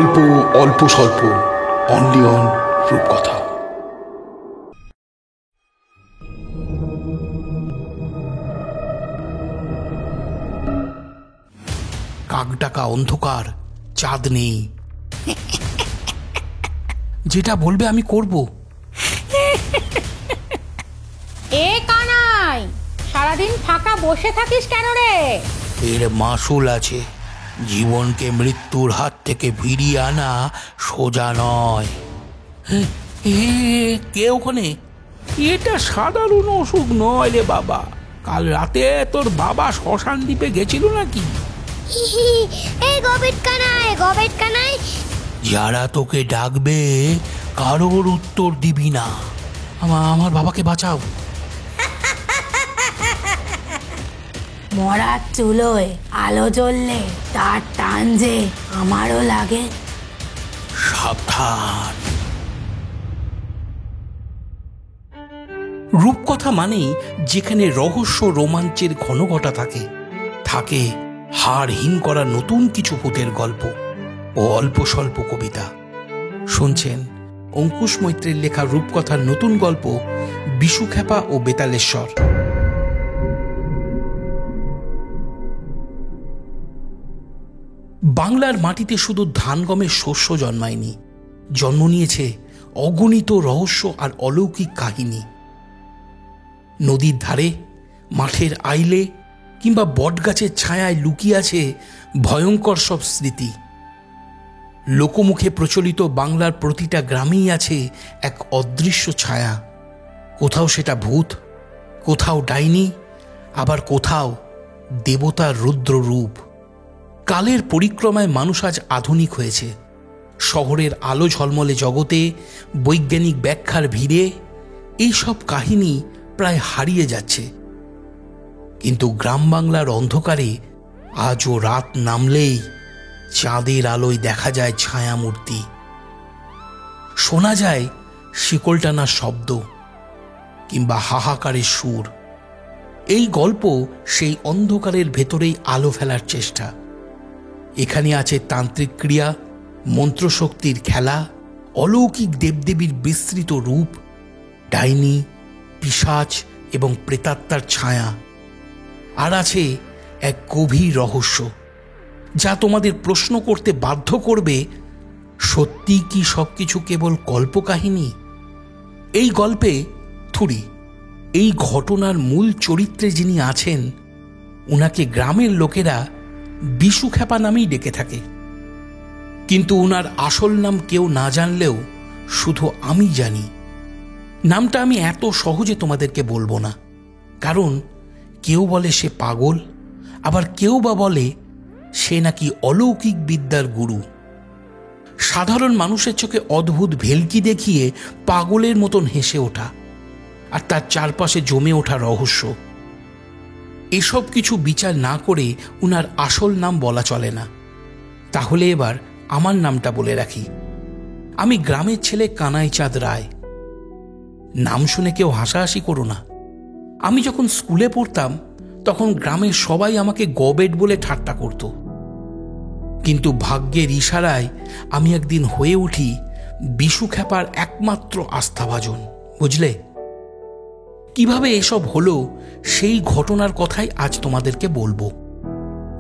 গল্প অল্প স্বল্প, অনলি অন রূপকথা। কাকডাকা অন্ধকার, চাঁদ নেই। যেটা বলবে আমি করব। এ কানাই, সারাদিন ফাঁকা বসে থাকিস কেন রে? এর মাসুল আছে। জীবনকে মৃত্যুর হাত থেকে ফিরিয়ে আনা সোজা নয়। কে ওখানে? এটা সাধারণ অসুখ নয় রে বাবা। কাল রাতে তোর বাবা শ্মশান দ্বীপে গেছিল নাকি? এই গবেট কানাই, যারা তোকে ডাকবে কারোর উত্তর দিবি না। আমার বাবাকে বাঁচাও। মরার চুলোয় আলো জ্বললে তার টান যে আমারও লাগে। সাবধান। রূপকথা মানেই যেখানে রহস্য রোমাঞ্চের ঘনঘটা থাকে, থাকে হাড় হিম করা নতুন কিছু ভূতের গল্প ও অল্প স্বল্প কবিতা। শুনছেন অঙ্কুশ মৈত্রের লেখা রূপকথার নতুন গল্প বিশুখ্যাপা ও বেতালেশ্বর। বাংলার মাটিতে শুধু ধান গমের শস্য জন্মায়নি, জন্ম নিয়েছে অগণিত রহস্য আর অলৌকিক কাহিনী। নদীর ধারে, মাঠের আইলে কিংবা বটগাছের ছায়ায় লুকিয়ে আছে ভয়ঙ্কর সব স্মৃতি। লোকমুখে প্রচলিত বাংলার প্রতিটা গ্রামেই আছে এক অদৃশ্য ছায়া। কোথাও সেটা ভূত, কোথাও ডাইনি, আবার কোথাও দেবতার রুদ্র রূপ। কালের পরিক্রমায় মানুষ আজ আধুনিক হয়েছে। শহরের আলো ঝলমলে জগতে বৈজ্ঞানিক ব্যাখ্যার ভিড়ে এই সব কাহিনী প্রায় হারিয়ে যাচ্ছে। কিন্তু গ্রাম বাংলার অন্ধকারে আজও রাত নামলেই চাঁদের আলোয় দেখা যায় ছায়ামূর্তি, শোনা যায় শিকল টানার শব্দ কিংবা হাহাকারের সুর। এই গল্প সেই অন্ধকারের ভেতরেই আলো ফেলার চেষ্টা। এখানে আছে তান্ত্রিক ক্রিয়া, মন্ত্রশক্তির খেলা, অলৌকিক দেবদেবীর বিস্তৃত রূপ, ডাইনি, পিশাচ এবং প্রেতাত্মার ছায়া। আর আছে এক গভীর রহস্য যা তোমাদের প্রশ্ন করতে বাধ্য করবে, সত্যি কি সবকিছু কেবল কল্পকাহিনী? এই গল্পে এই ঘটনার মূল চরিত্রে যিনি আছেন, উনাকে গ্রামের লোকেরা বিশুখ্যাপা নামেই ডেকে থাকে। কিন্তু উনার আসল নাম কেউ না জানলেও শুধু আমি জানি। নামটা আমি এত সহজে তোমাদেরকে বলবো না, কারণ কেউ বলে সে পাগল, আবার কেউ বা বলে সে নাকি অলৌকিক বিদ্যার গুরু। সাধারণ মানুষের চোখে অদ্ভুত ভেলকি দেখিয়ে পাগলের মতন হেসে ওঠা, আর তার চারপাশে জমে ওঠা রহস্য। এসব কিছু বিচার না করে উনার আসল নাম বলা চলে না। তাহলে এবার আমার নামটা বলে রাখি। আমি গ্রামের ছেলে কানাই চাঁদ রায়। নাম শুনে কেউ হাসাহাসি করো না। আমি যখন স্কুলে পড়তাম তখন গ্রামের সবাই আমাকে গবেট বলে ঠাট্টা করত। কিন্তু ভাগ্যের ইশারায় আমি একদিন হয়ে উঠি বিশুখ্যাপার একমাত্র আস্থাভাজন। বুঝলে কিভাবে এসব হলো, সেই ঘটনার কথাই আজ তোমাদেরকে বলবো।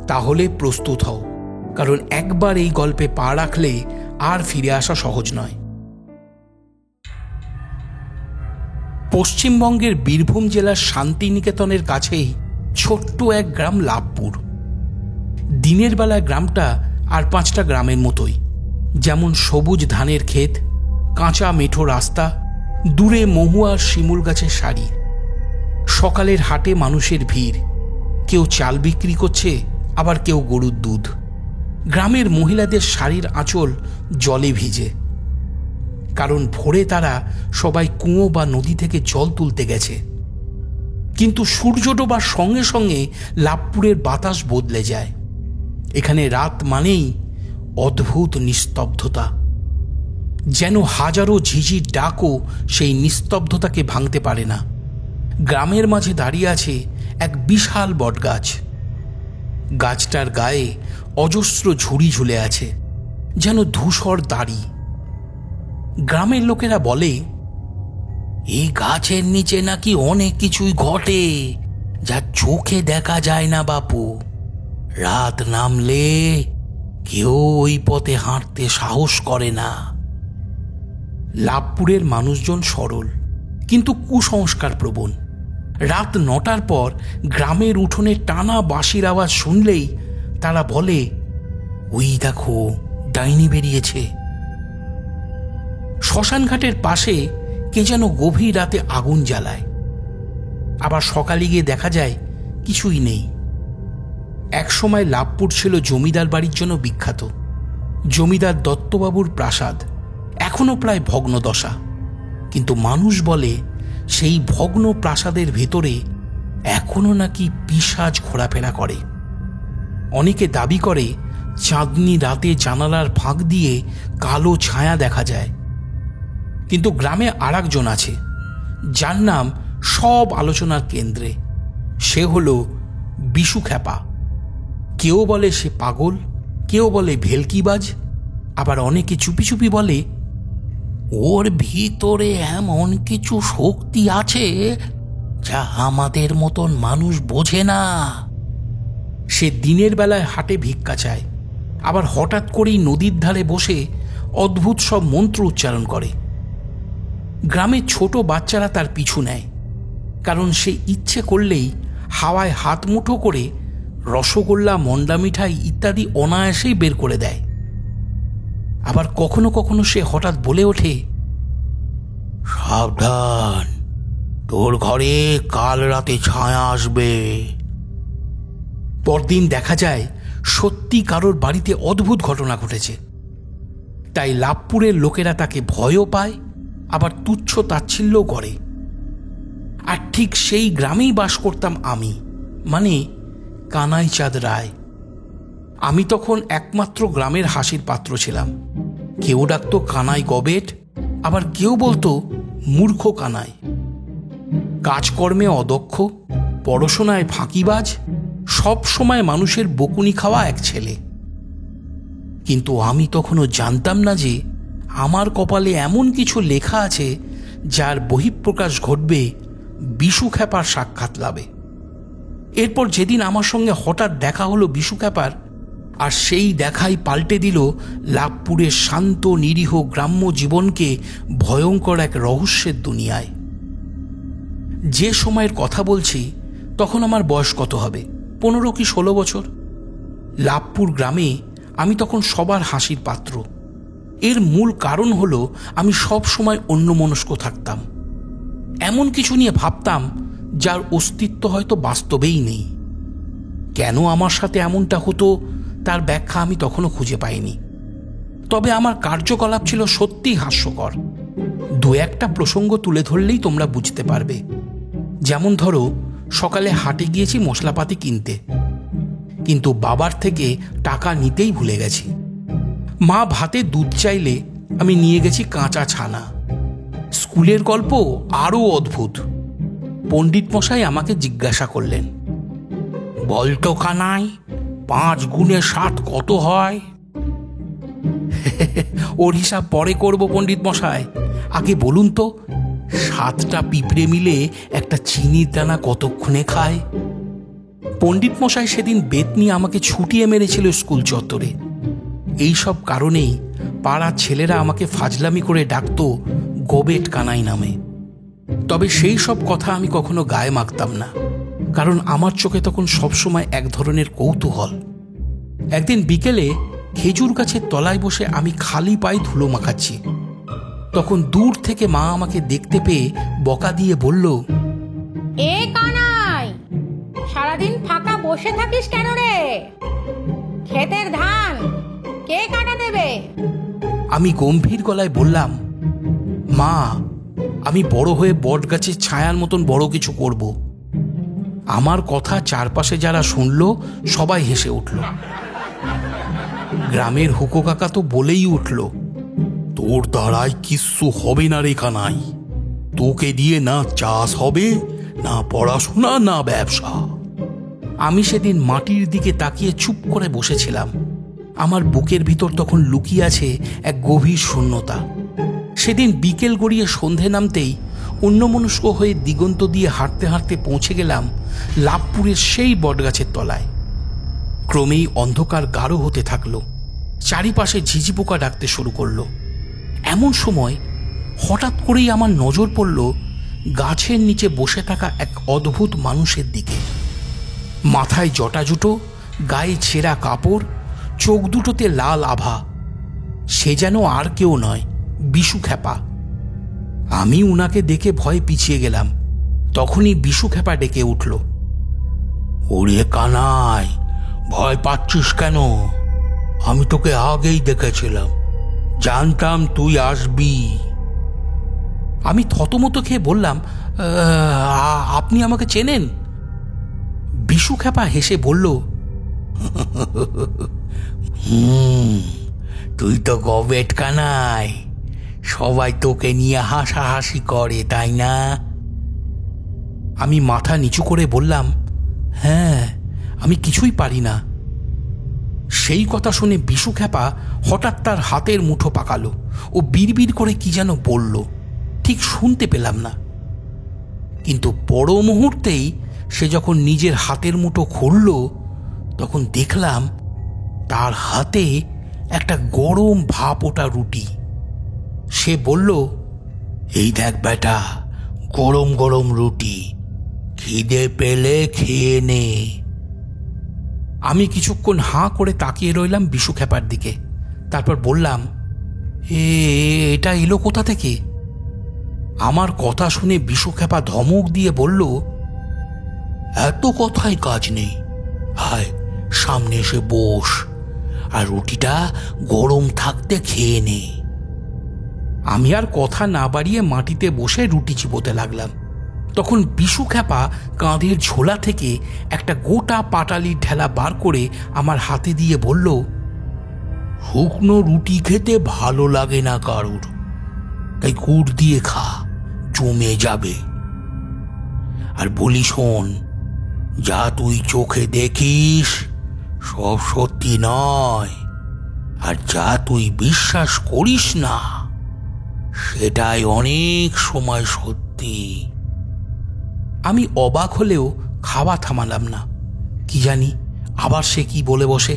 তাহলে প্রস্তুত হও, কারণ একবার এই গল্পে পা রাখলে আর ফিরে আসা সহজ নয়। পশ্চিমবঙ্গের বীরভূম জেলার শান্তিনিকেতনের কাছেই ছোট্ট এক গ্রাম লাভপুর। দিনের বেলায় গ্রামটা আর 5টা গ্রামের মতোই, যেমন সবুজ ধানের ক্ষেত, কাঁচা মেঠো রাস্তা, দূরে মহুয়ার শিমুল গাছের সারি। সকালের হাটে মানুষের ভিড়, কেউ চাল বিক্রি করছে, আবার কেউ গরুর দুধ। গ্রামের মহিলাদের শাড়ির আঁচল জলে ভিজে, কারণ ভোরে তারা সবাই কুয়ো বা নদী থেকে জল তুলতে গেছে। কিন্তু সূর্য ডোবার সঙ্গে সঙ্গে লাভপুরের বাতাস বদলে যায়। এখানে রাত মানেই অদ্ভুত নিস্তব্ধতা, যেন হাজারো ঝিঝির ডাকও সেই নিস্তব্ধতাকে ভাঙতে পারে না। গ্রামের মাঝে দাঁড়িয়ে আছে এক বিশাল বটগাছ। গাছটার গায়ে অজস্র ঝুড়ি ঝুলে আছে, যেন ধূসর দাড়ি। গ্রামের লোকেরা বলে, এই গাছের নিচে নাকি অনেক কিছুই ঘটে যা চোখে দেখা যায় না বাপু। রাত নামলে কেউ ওই পথে হাঁটতে সাহস করে না। লাভপুরের মানুষজন সরল কিন্তু কুসংস্কার প্রবণ। রাত 9টার পর গ্রামের উঠোনে টানা বাঁশির আওয়াজ শুনলেই তারা বলে, ওই দেখো ডাইনি বেরিয়েছে। শ্মশানঘাটের পাশে কে যেন গভীর রাতে আগুন জ্বালায়, আবার সকালে গিয়ে দেখা যায় কিছুই নেই। একসময় লাভপুর ছিল জমিদার বাড়ির জন্য বিখ্যাত। জমিদার দত্তবাবুর প্রাসাদ এখনো প্রায় ভগ্নদশা, কিন্তু মানুষ বলে সেই ভগ্ন প্রাসাদের ভেতরে এখনো নাকি পিশাচ ঘোরাফেরা করে। অনেকে দাবি করে চাঁদনি রাতে জানালার ফাঁক দিয়ে কালো ছায়া দেখা যায়। কিন্তু গ্রামে আর একজন আছে যার নাম সব আলোচনার কেন্দ্রে। সে হলো বিশু খ্যাপা। কেউ বলে সে পাগল, কেউ বলে ভেলকিবাজ, আবার অনেকে চুপি চুপি বলে ওর ভিতরে এমন কিছু শক্তি আছে যা আমাদের মতন মানুষ বোঝে না। সে দিনের বেলায় হাটে ভিক্ষা চায়, আবার হঠাৎ করেই নদীর ধারে বসে অদ্ভুত সব মন্ত্র উচ্চারণ করে। গ্রামের ছোট বাচ্চারা তার পিছু নেয়, কারণ সে ইচ্ছে করলেই হাওয়ায় হাত মুঠো করে রসগোল্লা, মন্ডা মিঠাই ইত্যাদি অনায়াসেই বের করে দেয়। আবার কখনো কখনো সে হঠাৎ বলে ওঠে, সাবধান, তোর ঘরে কাল রাতে ছায়া আসবে। পরদিন দেখা যায় সত্যি কারোর বাড়িতে অদ্ভুত ঘটনা ঘটেছে। তাই লাভপুরের লোকেরা তাকে ভয়ও পায়, আবার তুচ্ছ তাচ্ছিল্যও করে। আর ঠিক সেই গ্রামেই বাস করতাম আমি, মানে কানাই চাঁদ রায়। আমি তখন একমাত্র গ্রামের হাসির পাত্র ছিলাম। কেউ ডাকতো কানাই গবেট, আবার কেউ বলতো মূর্খ কানাই। কাজকর্মে অদক্ষ, পড়াশোনায় ফাঁকিবাজ, সব সময় মানুষের বকুনি খাওয়া এক ছেলে। কিন্তু আমি তখনও জানতাম না যে আমার কপালে এমন কিছু লেখা আছে যার বহিঃপ্রকাশ ঘটবে বিশু খ্যাপার সাক্ষাৎ লাভে। এরপর যেদিন আমার সঙ্গে হঠাৎ দেখা হলো বিশু খ্যাপার, আর সেই দেখাই পাল্টে দিল লাভপুরের শান্ত নিরীহ গ্রাম্য জীবনকে ভয়ঙ্কর এক রহস্যের দুনিয়ায়। যে সময়ের কথা বলছি তখন আমার বয়স কত হবে, 15 কি 16 বছর। লাভপুর গ্রামে আমি তখন সবার হাসির পাত্র। এর মূল কারণ হলো আমি সব সময় অন্যমনস্ক থাকতাম, এমন কিছু নিয়ে ভাবতাম যার অস্তিত্ব হয়তো বাস্তবেই নেই। কেন আমার সাথে এমনটা হতো তার ব্যাখ্যা আমি তখনও খুঁজে পাইনি। তবে আমার কার্যকলাপ ছিল সত্যিই হাস্যকর। 2-1টা প্রসঙ্গ তুলে ধরলেই তোমরা বুঝতে পারবে। যেমন ধরো, সকালে হাটে গিয়েছি মশলাপাতি কিনতে, কিন্তু বাবার থেকে টাকা নিতেই ভুলে গেছি। মা ভাতে দুধ চাইলে আমি নিয়ে গেছি কাঁচা ছানা। স্কুলের গল্প আরও অদ্ভুত। পণ্ডিত মশাই আমাকে জিজ্ঞাসা করলেন, বলতো কানাই, 5 গুণে 7 কত হয়? ওর হিসাব পরে করব পণ্ডিত মশাই, আগে বলুন তো 7টা পিঁপড়ে মিলে একটা চিনির দানা কতক্ষণে খায়? পণ্ডিত মশাই সেদিন বেত নিয়ে আমাকে ছুটিয়ে মেরেছিল স্কুল চত্বরে। এইসব কারণেই পাড়ার ছেলেরা আমাকে ফাজলামি করে ডাকতো গবেট কানাই নামে। তবে সেই সব কথা আমি কখনো গায়ে মাখতাম না, কারণ আমার চোখে তখন সবসময় এক ধরনের কৌতূহল। একদিন বিকেলে খেজুর গাছের তলায় বসে আমি খালি পায়ে ধুলো মাখাচ্ছি। তখন দূর থেকে মা আমাকে দেখতে পেয়ে বকা দিয়ে বলল, এ কানাই, সারাদিন ফাঁকা বসে থাকিস কেন রে? ক্ষেতের ধান কে কাটা দেবে? আমি গম্ভীর গলায় বললাম, মা, আমি বড় হয়ে বট গাছের ছায়ার মতন বড় কিছু করব। আমার কথা চারপাশে যারা শুনল সবাই হেসে উঠল। গ্রামের হুকো কাকা তো বলেই উঠল, তোর দ্বারাই কিচ্ছু হবে না রে কানাই, তোকে দিয়ে না চাষ হবে, না পড়াশোনা, না ব্যবসা। আমি সেদিন মাটির দিকে তাকিয়ে চুপ করে বসেছিলাম। আমার বুকের ভিতর তখন লুকিয়ে আছে এক গভীর শূন্যতা। সেদিন বিকেল গড়িয়ে সন্ধে নামতেই অন্যমনস্ক হয়ে দিগন্ত দিয়ে হাঁটতে হাঁটতে পৌঁছে গেলাম লাভপুরের সেই বটগাছের তলায়। ক্রমেই অন্ধকার গাঢ় হতে থাকলো, চারিপাশে ঝিঝি পোকা ডাকতে শুরু করলো। এমন সময় হঠাৎ করেই আমার নজর পড়ল গাছের নিচে বসে থাকা এক অদ্ভুত মানুষের দিকে। মাথায় জটাজুটো, গায়ে ছেঁড়া কাপড়, চোখ দুটোতে লাল আভা। সে যেন আর কেউ নয়, বিশু খ্যাপা। আমি উনাকে দেখে ভয়ে পিছিয়ে গেলাম। তখনই বিশু খ্যাপা ডেকে উঠল, ওরে কানাই, ভয় পাচ্ছিস কেন? আমি তোকে আগেই দেখেছিলাম, জানতাম তুই আসবি। আমি থতমত খেয়ে বললাম, আপনি আমাকে চেনেন? বিশু খ্যাপা হেসে বলল, তুই তো গবেট কানাই, সবাই তোকে নিয়ে হাসাহাসি করে, তাই না? আমি মাথা নিচু করে বললাম, হ্যাঁ, আমি কিছুই পারি না। সেই কথা শুনে বিশু খ্যাপা হঠাৎ তার হাতের মুঠো পাকালো ও বিড়বিড় করে কি যেন বলল, ঠিক শুনতে পেলাম না। কিন্তু পর মুহূর্তেই সে যখন নিজের হাতের মুঠো খুলল, তখন দেখলাম তার হাতে একটা গরম ভাপ ওঠা রুটি। সে বলল, এই দেখ বেটা, গরম গরম রুটি, খিদে পেলে খেয়ে নে। আমি কিছুক্ষণ হাঁ করে তাকিয়ে রইলাম বিশু খ্যাপার দিকে। তারপর বললাম, এটা এলো কোথা থেকে? আমার কথা শুনে বিশু খ্যাপা ধমক দিয়ে বলল, এত কথায় কাজ নেই, আয় সামনে এসে বস আর রুটিটা গরম থাকতে খেয়ে নে। আমি আর কথা না বাড়িয়ে মাটিতে বসে রুটি চিবোতে লাগলাম। তখন বিশু খ্যাপা কাঁধের ঝোলা থেকে একটা গোটা পাটালির ঢেলা বার করে আমার হাতে দিয়ে বলল, শুকনো রুটি খেতে ভালো লাগে না কারুর, তাই গুড় দিয়ে খা, জমে যাবে। আর বলি শোন, যা তুই চোখে দেখিস সব সত্যি নয়, আর যা তুই বিশ্বাস করিস না সেটাই অনেক সময় সত্যি। আমি অবাক হলেও খাওয়া থামালাম না। কি জানি আবার সে কি বলে বসে।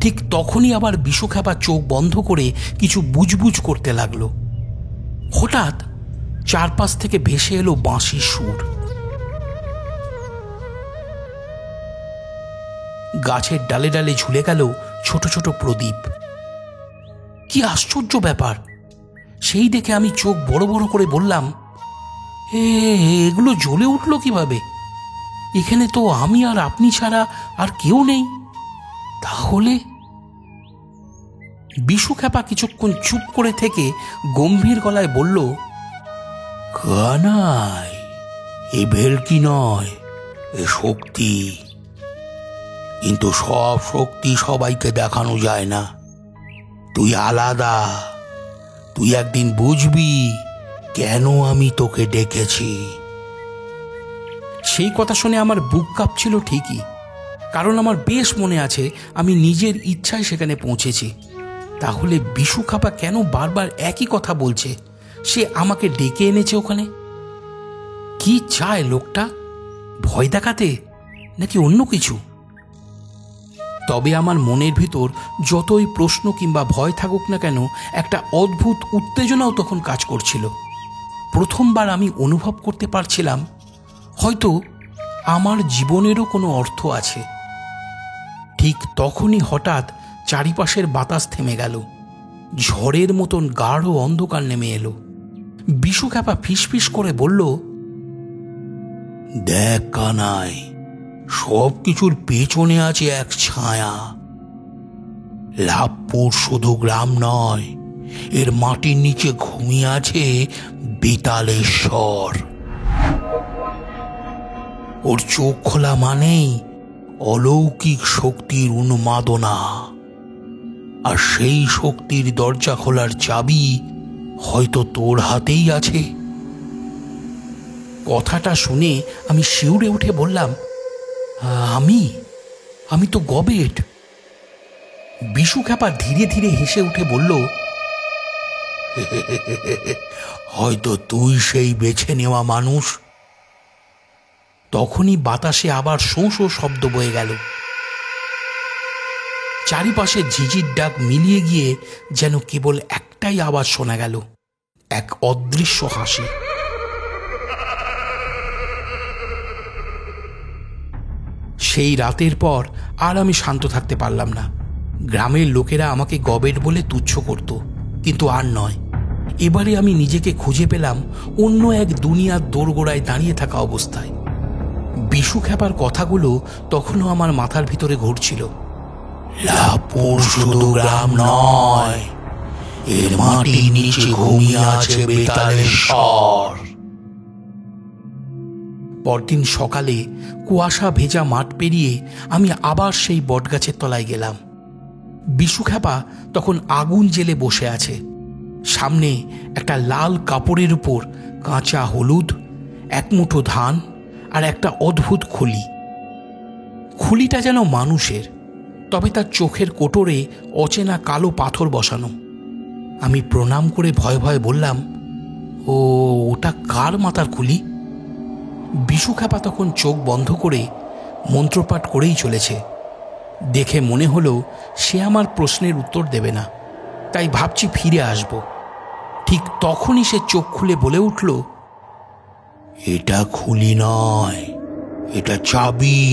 ঠিক তখনই আবার বিশু খ্যাপা চোখ বন্ধ করে কিছু বুজবুজ করতে লাগলো। হঠাৎ চারপাশ থেকে ভেসে এলো বাঁশির সুর। গাছের ডালে ডালে ঝুলে গেল ছোট ছোট প্রদীপ। কি আশ্চর্য ব্যাপার! সেই দেখে আমি চোখ বড় বড় করে বললাম, এগুলো জ্বলে উঠল কিভাবে? এখানে তো আমি আর আপনি ছাড়া আর কেউ নেই। তাহলে? বিশু খ্যাপা কিছুক্ষণ চুপ করে থেকে গম্ভীর গলায় বলল, কানাই, এ ভেলকি নয়, এ শক্তি। কিন্তু সব শক্তি সবাইকে দেখানো যায় না। তুই আলাদা। তুই একদিন বুঝবি কেন আমি তোকে ডেকেছি। সেই কথা শুনে আমার বুক কাঁপছিল ঠিকই, কারণ আমার বেশ মনে আছে আমি নিজের ইচ্ছায় সেখানে পৌঁছেছি। তাহলে বিশু খ্যাপা কেন বারবার একই কথা বলছে? সে আমাকে ডেকে এনেছে ওখানে। কি চায় লোকটা? ভয় দেখাতে নাকি অন্য কিছু? তবে আমার মনের ভিতর যতই প্রশ্ন কিংবা ভয় থাকুক না কেন, একটা অদ্ভুত উত্তেজনাও তখন কাজ করছিল। প্রথমবার আমি অনুভব করতে পারছিলাম হয়তো আমার জীবনেরও কোনো অর্থ আছে। ঠিক তখনই হঠাৎ চারিপাশের বাতাস থেমে গেল। ঝড়ের মতন গাঢ় অন্ধকার নেমে এলো। বিশু খ্যাপা ফিসফিস করে বলল, দেখ কানাই, সব কিছুর পেছনে আছে এক ছায়া। লাভপুর শুধু গ্রাম নয়, এর মাটির নিচে ঘুমিয়ে আছে বেতালেশ্বর। ওর চোখ খোলা মানেই অলৌকিক শক্তির উন্মাদনা, আর সেই শক্তির দরজা খোলার চাবি হয়তো তোর হাতেই আছে। কথাটা শুনে আমি শিউরে উঠে বললাম, আমি তো গবেট। বিশু খ্যাপা ধীরে ধীরে হেসে উঠে বলল, হয়তো তুই সেই বেছে নেওয়া মানুষ। তখনই বাতাসে আবার শোঁ শোঁ শব্দ বয়ে গেল। চারিপাশে ঝিঝির ডাক মিলিয়ে গিয়ে যেন কেবল একটাই আওয়াজ শোনা গেল, এক অদৃশ্য হাসি। সেই রাতের পর আর আমি শান্ত থাকতে পারলাম না। গ্রামের লোকেরা আমাকে গবেট বলে তুচ্ছ করত, কিন্তু আর নয়। এবারে আমি নিজেকে খুঁজে পেলাম অন্য এক দুনিয়ার দোরগোড়ায় দাঁড়িয়ে থাকা অবস্থায়। বিশু খ্যাপার কথাগুলো তখনও আমার মাথার ভিতরে ঘুরছিল। লাভপুর শুধু গ্রাম নয়, এর মাটির নিচে ঘুমিয়ে আছে বেতালেশ্বর। পরদিন সকালে কুয়াশা ভেজা মাঠ পেরিয়ে আমি আবার সেই বটগাছের তলায় গেলাম। বিশু খ্যাপা তখন আগুন জেলে বসে আছে। সামনে একটা লাল কাপড়ের উপর কাঁচা হলুদ, এক মুঠো ধান আর একটা অদ্ভুত খুলি। খুলিটা যেন মানুষের, তবে তার চোখের কোটরে অচেনা কালো পাথর বসানো। আমি প্রণাম করে ভয়ে ভয়ে বললাম, ও ওটা কার মাথার খুলি? বিশু খ্যাপা তখন চোখ বন্ধ করে মন্ত্রপাঠ করেই চলেছে। দেখে মনে হলো সে আমার প্রশ্নের উত্তর দেবে না, তাই ভাবছি ফিরে আসব। ঠিক তখনই সে চোখ খুলে বলে উঠল, এটা খুলি নয়, এটা চাবি,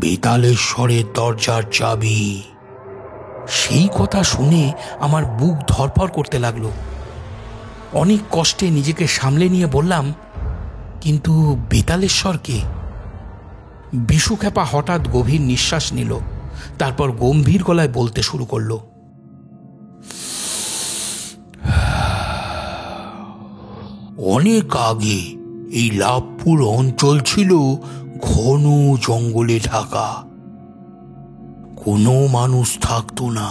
বেতালেশ্বরের দরজার চাবি। সেই কথা শুনে আমার বুক ধড়ফড় করতে লাগলো। অনেক কষ্টে নিজেকে সামলে নিয়ে বললাম, কিন্তু বেতালেশ্বরকে? বিশু খ্যাপা হঠাৎ গভীর নিঃশ্বাস নিল, তারপর গম্ভীর গলায় বলতে শুরু করলো, অনেক আগে এই লাভপুর অঞ্চল ছিল ঘন জঙ্গলে ঢাকা। কোনো মানুষ থাকতো না,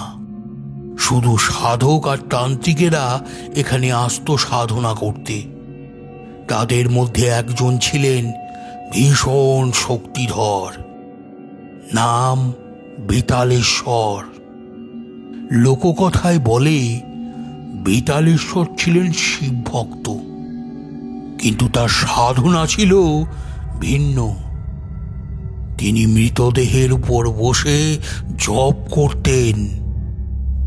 শুধু সাধক আর তান্ত্রিকেরা এখানে আসতো সাধনা করতে। তাদের মধ্যে একজন ছিলেন ভীষণ শক্তিধর, নাম বেতালেশ্বর। লোককথায় বলে বেতালেশ্বর ছিলেন শিব ভক্ত, কিন্তু তার সাধনা ছিল ভিন্ন। তিনি মৃতদেহের উপর বসে জপ করতেন,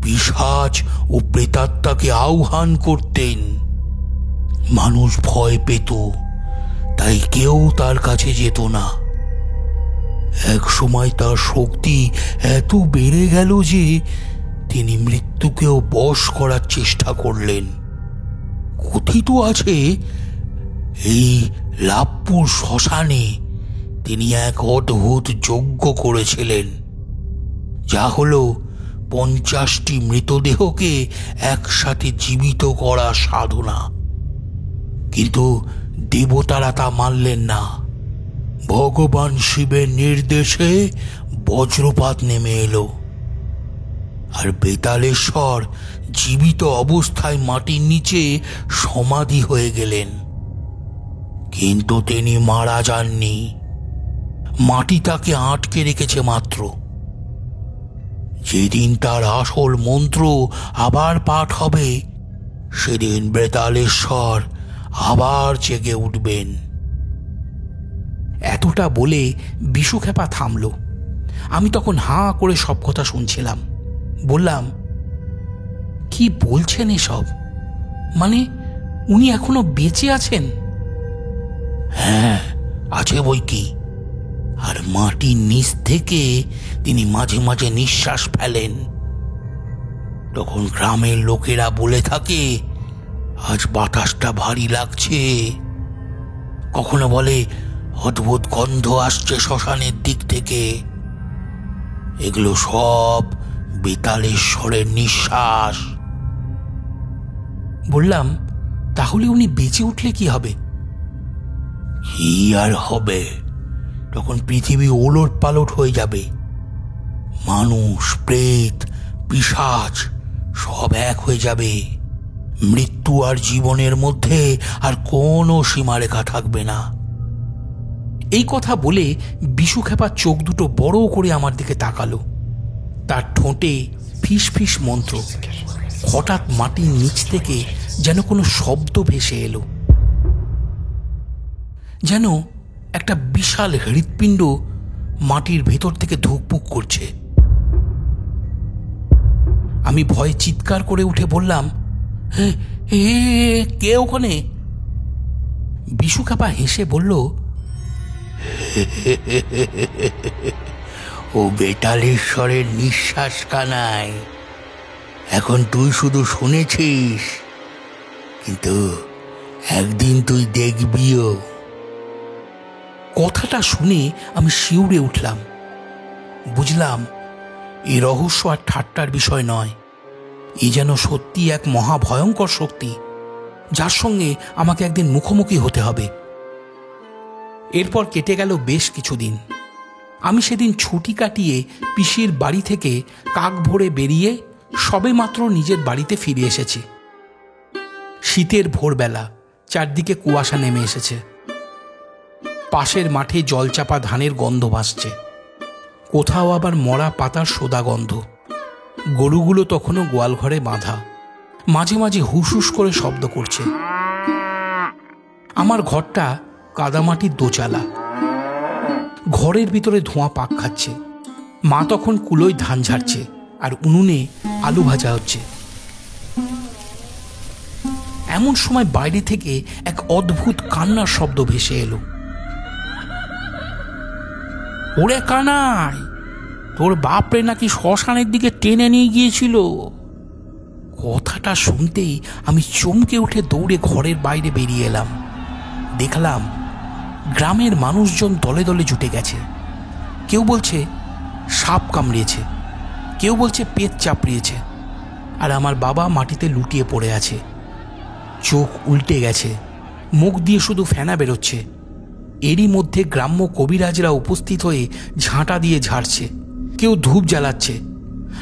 পিশাচ ও প্রেতাত্মাকে আহ্বান করতেন। মানুষ ভয় পেত, তাই কেউ তার কাছে যেত না। এক সময় তার শক্তি এত বেড়ে গেল যে তিনি মৃত্যুকেও বশ করার চেষ্টা করলেন। কথিত আছে এই লাভপুর শ্মশানে তিনি এক অদ্ভুত যজ্ঞ করেছিলেন, যা হলো 50টি মৃতদেহকে একসাথে জীবিত করা সাধনা। কিন্তু দেবতারা তা মানলেন না। ভগবান শিবের নির্দেশে বজ্রপাত নেমে এলো, আর বেতালেশ্বর জীবিত অবস্থায় মাটির নিচে সমাধি হয়ে গেলেন। কিন্তু তিনি মারা যাননি, মাটি তাকে আটকে রেখেছে মাত্র। যেদিন তার আসল মন্ত্র আবার পাঠ হবে, সেদিন বেতালেশ্বর আবার জেগে উঠবেন। এতটা বলে বিশু খ্যাপা থামল। আমি তখন হাঁ করে সব কথা শুনছিলাম। বললাম, কি বলছেন এসব? মানে উনি এখনো বেঁচে আছেন? হ্যাঁ, আছে বই কি। আর মাটির নিচ থেকে তিনি মাঝে মাঝে নিঃশ্বাস ফেলেন। তখন গ্রামের লোকেরা বলে থাকে, আজ বাতাসটা ভারী লাগছে। কখনো বলে অদ্ভুত গন্ধ আসছে শ্মশানের দিক থেকে। এগুলো সব বেতালেশ্বরের নিঃশ্বাস। বললাম, তাহলে উনি বেঁচে উঠলে কি হবে? কি আর হবে, তখন পৃথিবী ওলট পালট হয়ে যাবে। মানুষ, প্রেত, পিশাচ সব এক হয়ে যাবে। মৃত্যু আর জীবনের মধ্যে আর কোনো সীমারেখা থাকবে না। এই কথা বলে বিশু খ্যাপার চোখ দুটো বড় করে আমার দিকে তাকালো। তার ঠোঁটে ফিস ফিস মন্ত্র। হঠাৎ মাটির নিচ থেকে যেন কোনো শব্দ ভেসে এলো, যেন একটা বিশাল হৃৎপিণ্ড মাটির ভেতর থেকে ধুকপুক করছে। আমি ভয়ে চিৎকার করে উঠে বললাম, কে ওখানে? বিশুখাপা হেসে বলল, ও বেতালেশ্বরের নিঃশ্বাস কানাই। এখন তুই শুধু শুনেছিস, কিন্তু একদিন তুই দেখবিও। কথাটা শুনে আমি শিউরে উঠলাম। বুঝলাম এই রহস্য আর ঠাট্টার বিষয় নয়, এ যেন সত্যি এক মহাভয়ঙ্কর শক্তি, যার সঙ্গে আমাকে একদিন মুখোমুখি হতে হবে। এরপর কেটে গেল বেশ কিছুদিন। আমি সেদিন ছুটি কাটিয়ে পিসির বাড়ি থেকে কাক ভোরে বেরিয়ে সবেমাত্র নিজের বাড়িতে ফিরে এসেছি। শীতের ভোরবেলা, চারদিকে কুয়াশা নেমে এসেছে। পাশের মাঠে জলচাপা ধানের গন্ধ ভাসছে, কোথাও আবার মরা পাতার সোদা গন্ধ। গরুগুলো তখনও গোয়ালঘরে বাঁধা, মাঝে মাঝে হুস হুস করে শব্দ করছে। আমার ঘরটা কাদামাটির দোচালা, ঘরের ভিতরে ধোঁয়া পাক খাচ্ছে। মা তখন কুলোয় ধান ঝাড়ছে আর উনুনে আলু ভাজা হচ্ছে। এমন সময় বাইরে থেকে এক অদ্ভুত কান্নার শব্দ ভেসে এলো। ওরে কানাই, তোর বাপরে নাকি শ্মশানের দিকে টেনে নিয়ে গিয়েছিল। কথাটা শুনতেই আমি চমকে উঠে দৌড়ে ঘরের বাইরে বেরিয়ে এলাম। দেখলাম গ্রামের মানুষজন দলে দলে জুটে গেছে। কেউ বলছে সাপ কামড়িয়েছে, কেউ বলছে পেট চাপড়িয়েছে, আর আমার বাবা মাটিতে লুটিয়ে পড়ে আছে। চোখ উল্টে গেছে, মুখ দিয়ে শুধু ফেনা বেরোচ্ছে। এরই মধ্যে গ্রাম্য কবিরাজরা উপস্থিত হয়ে ঝাঁটা দিয়ে ঝাড়ছে, কেউ ধূপ জ্বালাচ্ছে।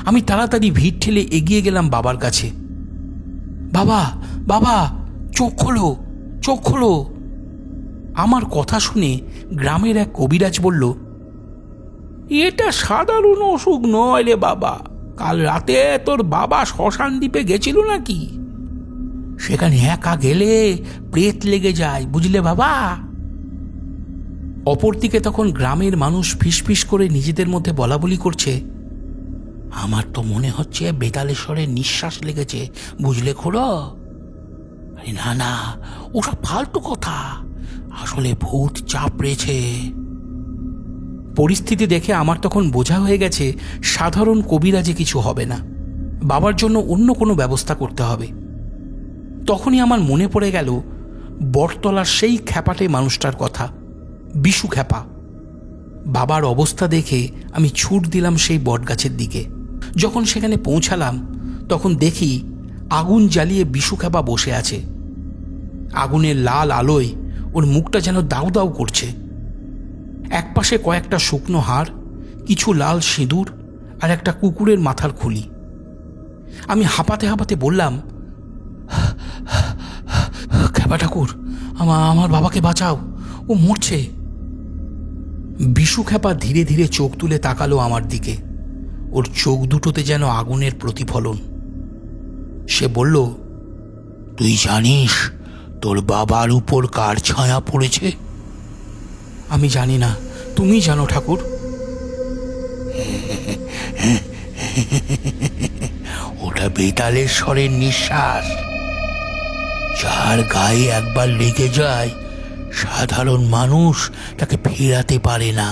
আমি তাড়াতাড়ি ভিড় ঠেলে এগিয়ে গেলাম বাবার কাছে। বাবা, বাবা, চোখ খোলো, চোখ খোলো। আমার কথা শুনে গ্রামের এক কবিরাজ বলল, এটা সাধারণ অসুখ নয় রে বাবা। কাল রাতে তোর বাবা শ্মশান দ্বীপে গেছিল নাকি? সেখানে একা গেলে প্রেত লেগে যায়, বুঝলে বাবা। অপরদিকে তখন গ্রামের মানুষ ফিসফিস করে নিজেদের মধ্যে বলাবলি করছে, আমার তো মনে হচ্ছে বেতালেশ্বরের নিঃশ্বাস লেগেছে, বুঝলে খুড়ো। আরে না না, ওসব ফালতু কথা, আসলে ভূত চাপড়েছে। পরিস্থিতি দেখে আমার তখন বোঝা হয়ে গেছে সাধারণ কবিরাজে কিছু হবে না, বাবার জন্য অন্য কোনো ব্যবস্থা করতে হবে। তখনই আমার মনে পড়ে গেল বটতলার সেই খ্যাপাটে মানুষটার কথা, বিশু খ্যাপা। বাবার অবস্থা দেখে আমি ছুট দিলাম সেই বটগাছের দিকে। যখন সেখানে পৌঁছালাম তখন দেখি আগুন জ্বালিয়ে বিশু খ্যাপা বসে আছে। আগুনের লাল আলোয় ওর মুখটা যেন দাউ দাউ করছে। একপাশে কয়েকটা শুকনো হাড়, কিছু লাল সিঁদুর আর একটা কুকুরের মাথার খুলি। আমি হাঁপাতে হাঁপাতে বললাম, খ্যাপা ঠাকুর, আমার বাবাকে বাঁচাও, ও মরছে। বিশু খ্যাপা ধীরে ধীরে চোখ তুলে তাকালো আমার দিকে। ওর চোখ দুটোতে যেন আগুনের প্রতিফলন। সে বলল, তুই জানিস তোর বাবার উপর কার ছায়া পড়েছে? আমি জানি না, তুমি জানো ঠাকুর। ওটা বেতালেশ্বরের নিঃশ্বাস, যার গায়ে একবার লেগে যায় সাধারণ মানুষ তাকে ফেরাতে পারে না।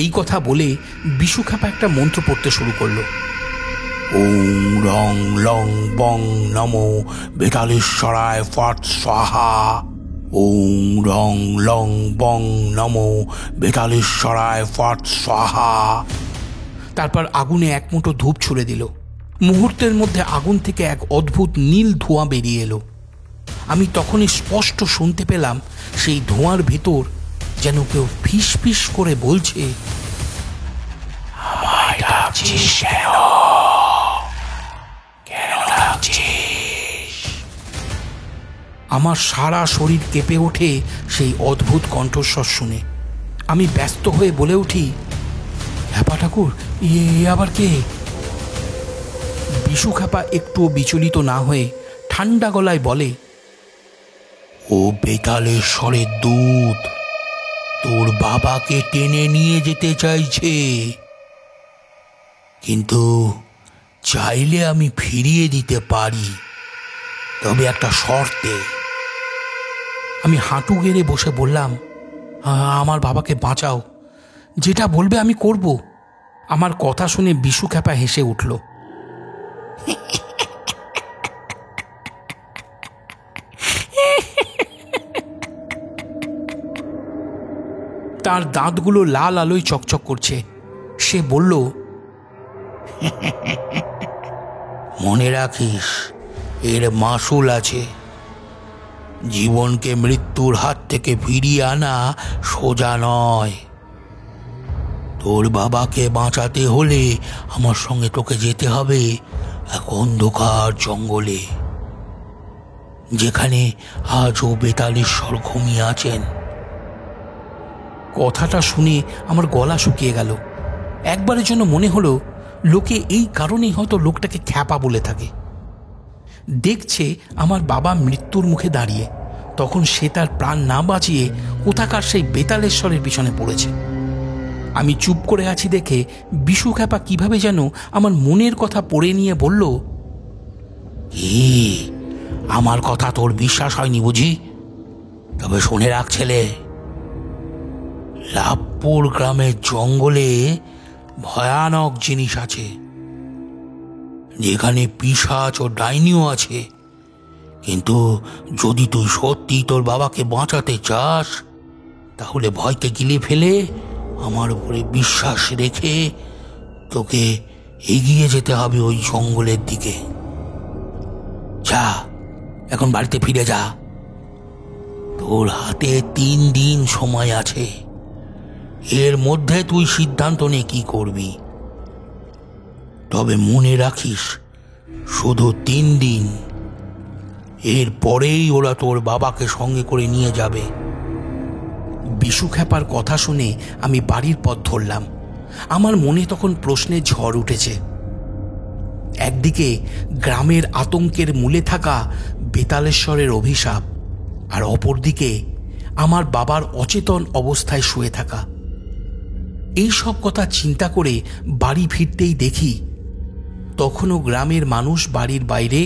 এই কথা বলে বিশু খ্যাপা একটা মন্ত্র পড়তে শুরু করলো। ওং রং লং বং নমো বেতালেশ্বরায় ফট স্বাহা। ওং রং লং বং নমো বেতালেশ্বরায় ফট স্বাহা। তারপর আগুনে এক মুঠো ধূপ ছুঁড়ে দিল। মুহূর্তের মধ্যে আগুন থেকে এক অদ্ভুত নীল ধোঁয়া বেরিয়ে এলো। আমি তখনই স্পষ্ট শুনতে পেলাম সেই ধোঁয়ার ভেতর যেন কেউ ফিস ফিস করে বলছে, আমায় ডাকছিস কেন? কেন ডাকছিস? আমার সারা শরীর কেঁপে ওঠে সেই অদ্ভুত কণ্ঠস্বর শুনে। আমি ব্যস্ত হয়ে বলে উঠি, খ্যাপা ঠাকুর, এ আবার কে? বিশু খ্যাপা একটুও বিচলিত না হয়ে ঠান্ডা গলায় বলে, ও বেতালেশ্বরের দূত, তোর বাবাকে টেনে নিয়ে যেতে চাইছে, কিন্তু চাইলে আমি ফিরিয়ে দিতে পারি, তবে একটা শর্তে। আমি হাঁটু গেড়ে বসে বললাম, আমার বাবাকে বাঁচাও, যেটা বলবে আমি করব। আমার কথা শুনে বিশু খ্যাপা হেসে উঠল। তার দাঁতগুলো লাল আলোয় চকচক করছে। সে বলল, মনে রাখিস, এর মাসুল আছে। জীবনকে মৃত্যুর হাত থেকে ফিরিয়ে আনা সোজা নয়। তোর বাবাকে বাঁচাতে হলে আমার সঙ্গে তোকে যেতে হবে এক অন্ধকার জঙ্গলে, যেখানে আজও বেতালেশ্বর ঘুমিয়ে আছেন। কথাটা শুনে আমার গলা শুকিয়ে গেল। একবারের জন্য মনে হলো লোকে এই কারণেই হয়তো লোকটাকে খ্যাপা বলে থাকে। দেখছে আমার বাবা মৃত্যুর মুখে দাঁড়িয়ে, তখন সে তার প্রাণ না বাঁচিয়ে কোথাকার সেই বেতালেশ্বরের পিছনে পড়েছে। আমি চুপ করে আছি দেখে বিশু খ্যাপা কিভাবে যেন আমার মনের কথা পড়ে নিয়ে বলল, আমার কথা তোর বিশ্বাস হয়নি বুঝি? তবে শুনে রাখ ছেলে, লাভপুর গ্রামের জঙ্গলে ভয়ানক জিনিস আছে, যেখানে পিশাচ ও ডাইনিও আছে। কিন্তু যদি তুই সত্যি তোর বাবাকে বাঁচাতে চাস, তাহলে ভয়কে গিলে ফেলে আমার উপরে বিশ্বাস রেখে তোকে এগিয়ে যেতে হবে ওই জঙ্গলের দিকে। যা, এখন বাড়িতে ফিরে যা। তোর হাতে 3 দিন সময় আছে। এর মধ্যে তুই সিদ্ধান্ত নে কি করবি। তবে মনে রাখিস, শুধু 3 দিন। এর পরেই ওরা তোর বাবাকে সঙ্গে করে নিয়ে যাবে। বিশু খ্যাপার কথা শুনে আমি বাড়ির পথ ধরলাম। আমার মনে তখন প্রশ্নের ঝড় উঠেছে। একদিকে গ্রামের আতঙ্কের মূলে থাকা বেতালেশ্বরের অভিশাপ, আর অপরদিকে আমার বাবার অচেতন অবস্থায় শুয়ে থাকা। এই সব কথা চিন্তা করে বাড়ি ফিরতেই দেখি তখনও গ্রামের মানুষ বাড়ির বাইরে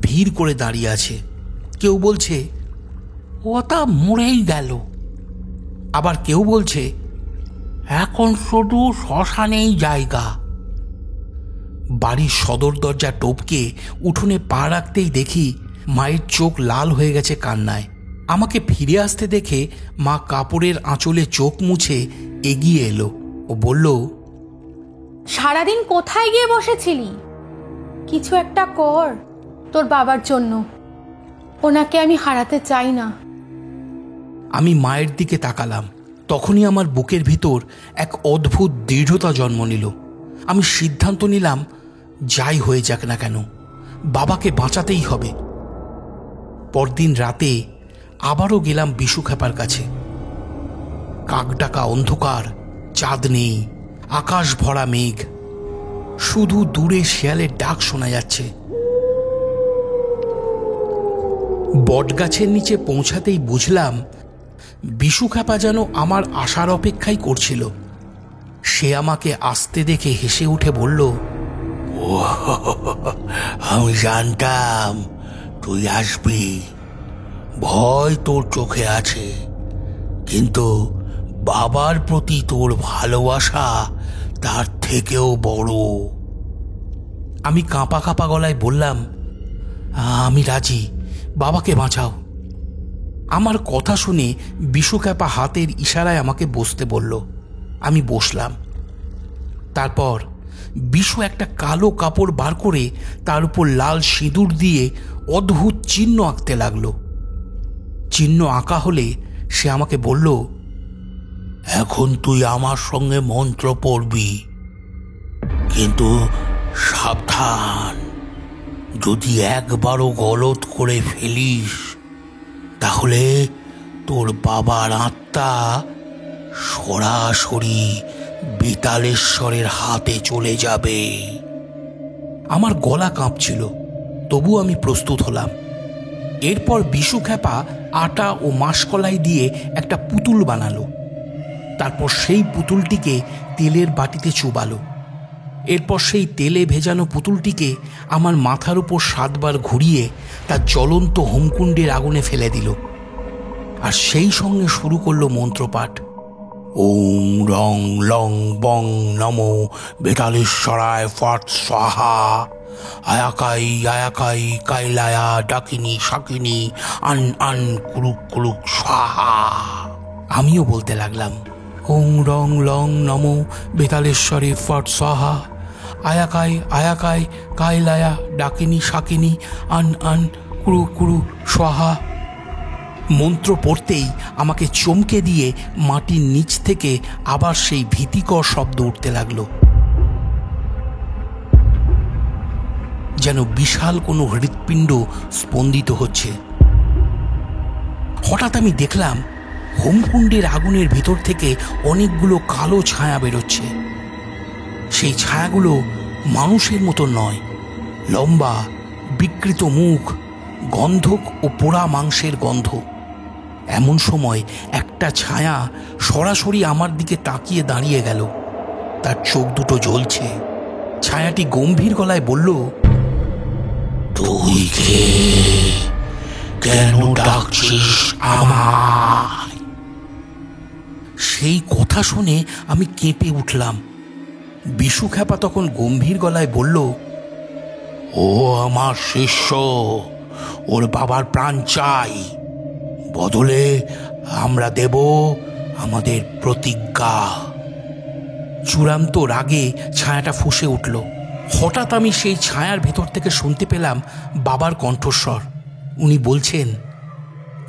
ভিড় করে দাঁড়িয়ে আছে। কেউ বলছে, ওটা মরেই গেল। আবার কেউ বলছে, এখন শুধু শ্মশানেই জায়গা। বাড়ির সদর দরজা টপকে উঠোনে পা রাখতেই দেখি মায়ের চোখ লাল হয়ে গেছে কান্নায়। আমাকে ফিরে আসতে দেখে মা কাপড়ের আঁচলে চোখ মুছে এগিয়ে এলো ও বলল, সারাদিন কোথায় গিয়ে বসেছিলি? কিছু একটা কর তোর বাবার জন্য, ওনাকে আমি হারাতে চাই না। আমি মায়ের দিকে তাকালাম। তখনই আমার বুকের ভিতর এক অদ্ভুত দৃঢ়তা জন্ম নিল। আমি সিদ্ধান্ত নিলাম, যাই হয়ে যাক না কেন, বাবাকে বাঁচাতেই হবে। পরদিন রাতে আবারও গেলাম বিশু খ্যাপার কাছে। কাকডাকা অন্ধকার, চাঁদ নেই, আকাশ ভরা মেঘ, শুধু দূরে শেয়ালের ডাক শোনা যাচ্ছে। বটগাছের নিচে পৌঁছাতেই বুঝলাম বিশু খ্যাপা যেন আমার আসার অপেক্ষাই করছিল। সে আমাকে আসতে দেখে হেসে উঠে বলল, ও আমি জানতাম তুই আসবি। ভয় তোর চোখে আছে, কিন্তু বাবার প্রতি তোর ভালোবাসা তার থেকেও বড়। আমি কাঁপা কাঁপা গলায় বললাম, আমি রাজি, বাবাকে বাঁচাও। আমার কথা শুনে বিশু খ্যাপা হাতের ইশারায় আমাকে বসতে বলল। আমি বসলাম। তারপর বিশু একটা কালো কাপড় বার করে তার উপর লাল সিঁদুর দিয়ে অদ্ভুত চিহ্ন আঁকতে লাগলো। চিহ্ন আঁকা হলে সে আমাকে বলল, এখন তুই আমার সঙ্গে মন্ত্র পড়বি, কিন্তু সাবধান, যদি একবারও গলত করে ফেলিস তাহলে তোর বাবার আত্মা সরাসরি বেতালেশ্বরের হাতে চলে যাবে। আমার গলা কাঁপছিল, তবু আমি প্রস্তুত হলাম। এরপর বিশু খ্যাপা আটা ও মাসকলাই দিয়ে একটা পুতুল বানালো। তারপর সেই পুতুলটিকে তেলের বাটিতে চুবালো। এরপর সেই তেলে ভেজানো পুতুলটিকে আমার মাথার উপর 7 বার ঘুরিয়ে তার জ্বলন্ত হোমকুণ্ডের আগুনে ফেলে দিল। আর সেই সঙ্গে শুরু করলো মন্ত্রপাঠ। ওং রং লং বং নমো বেতালেশ্বরায় ফট স্বাহা, আয়াকাই আয়াকাই কাইলায়া ডাকিনী শাকিনী আন আন কুলুক কুলুক স্বাহা। আমিও বলতে লাগলাম, ওং রং লং নমো বেতালেশ্বরে ফট স্বাহা, আয়াকাই আয়াকাই কাইলায়া ডাকিনী শাকিনী আন আন কুরু কুরু স্বাহা। মন্ত্র পড়তেই আমাকে চমকে দিয়ে মাটির নিচ থেকে আবার সেই ভীতিকর শব্দ উঠতে লাগলো, যেন বিশাল কোনো হৃৎপিণ্ড স্পন্দিত হচ্ছে। হঠাৎ আমি দেখলাম হোমকুণ্ডের আগুনের ভেতর থেকে অনেকগুলো কালো ছায়া বেরোচ্ছে। সেই ছায়াগুলো মানুষের মতো নয়, লম্বা, বিকৃত মুখ, গন্ধক ও পোড়া মাংসের গন্ধ। এমন সময় একটা ছায়া সরাসরি আমার দিকে তাকিয়ে দাঁড়িয়ে গেল। তার চোখ দুটো জ্বলছে। ছায়াটি গম্ভীর গলায় বলল, তুই কে? কেন ডাকছিস আমায়? সেই কথা শুনে আমি কেঁপে উঠলাম। বিশু খ্যাপা তখন গম্ভীর গলায় বলল, ও আমার শিষ্য, ওর বাবার প্রাণ চাই, বদলে আমরা দেব আমাদের প্রতিজ্ঞা। চূড়ান্ত রাগে ছায়াটা ফুঁসে উঠল। হঠাৎ আমি সেই ছায়ার ভেতর থেকে শুনতে পেলাম বাবার কণ্ঠস্বর। উনি বলছেন,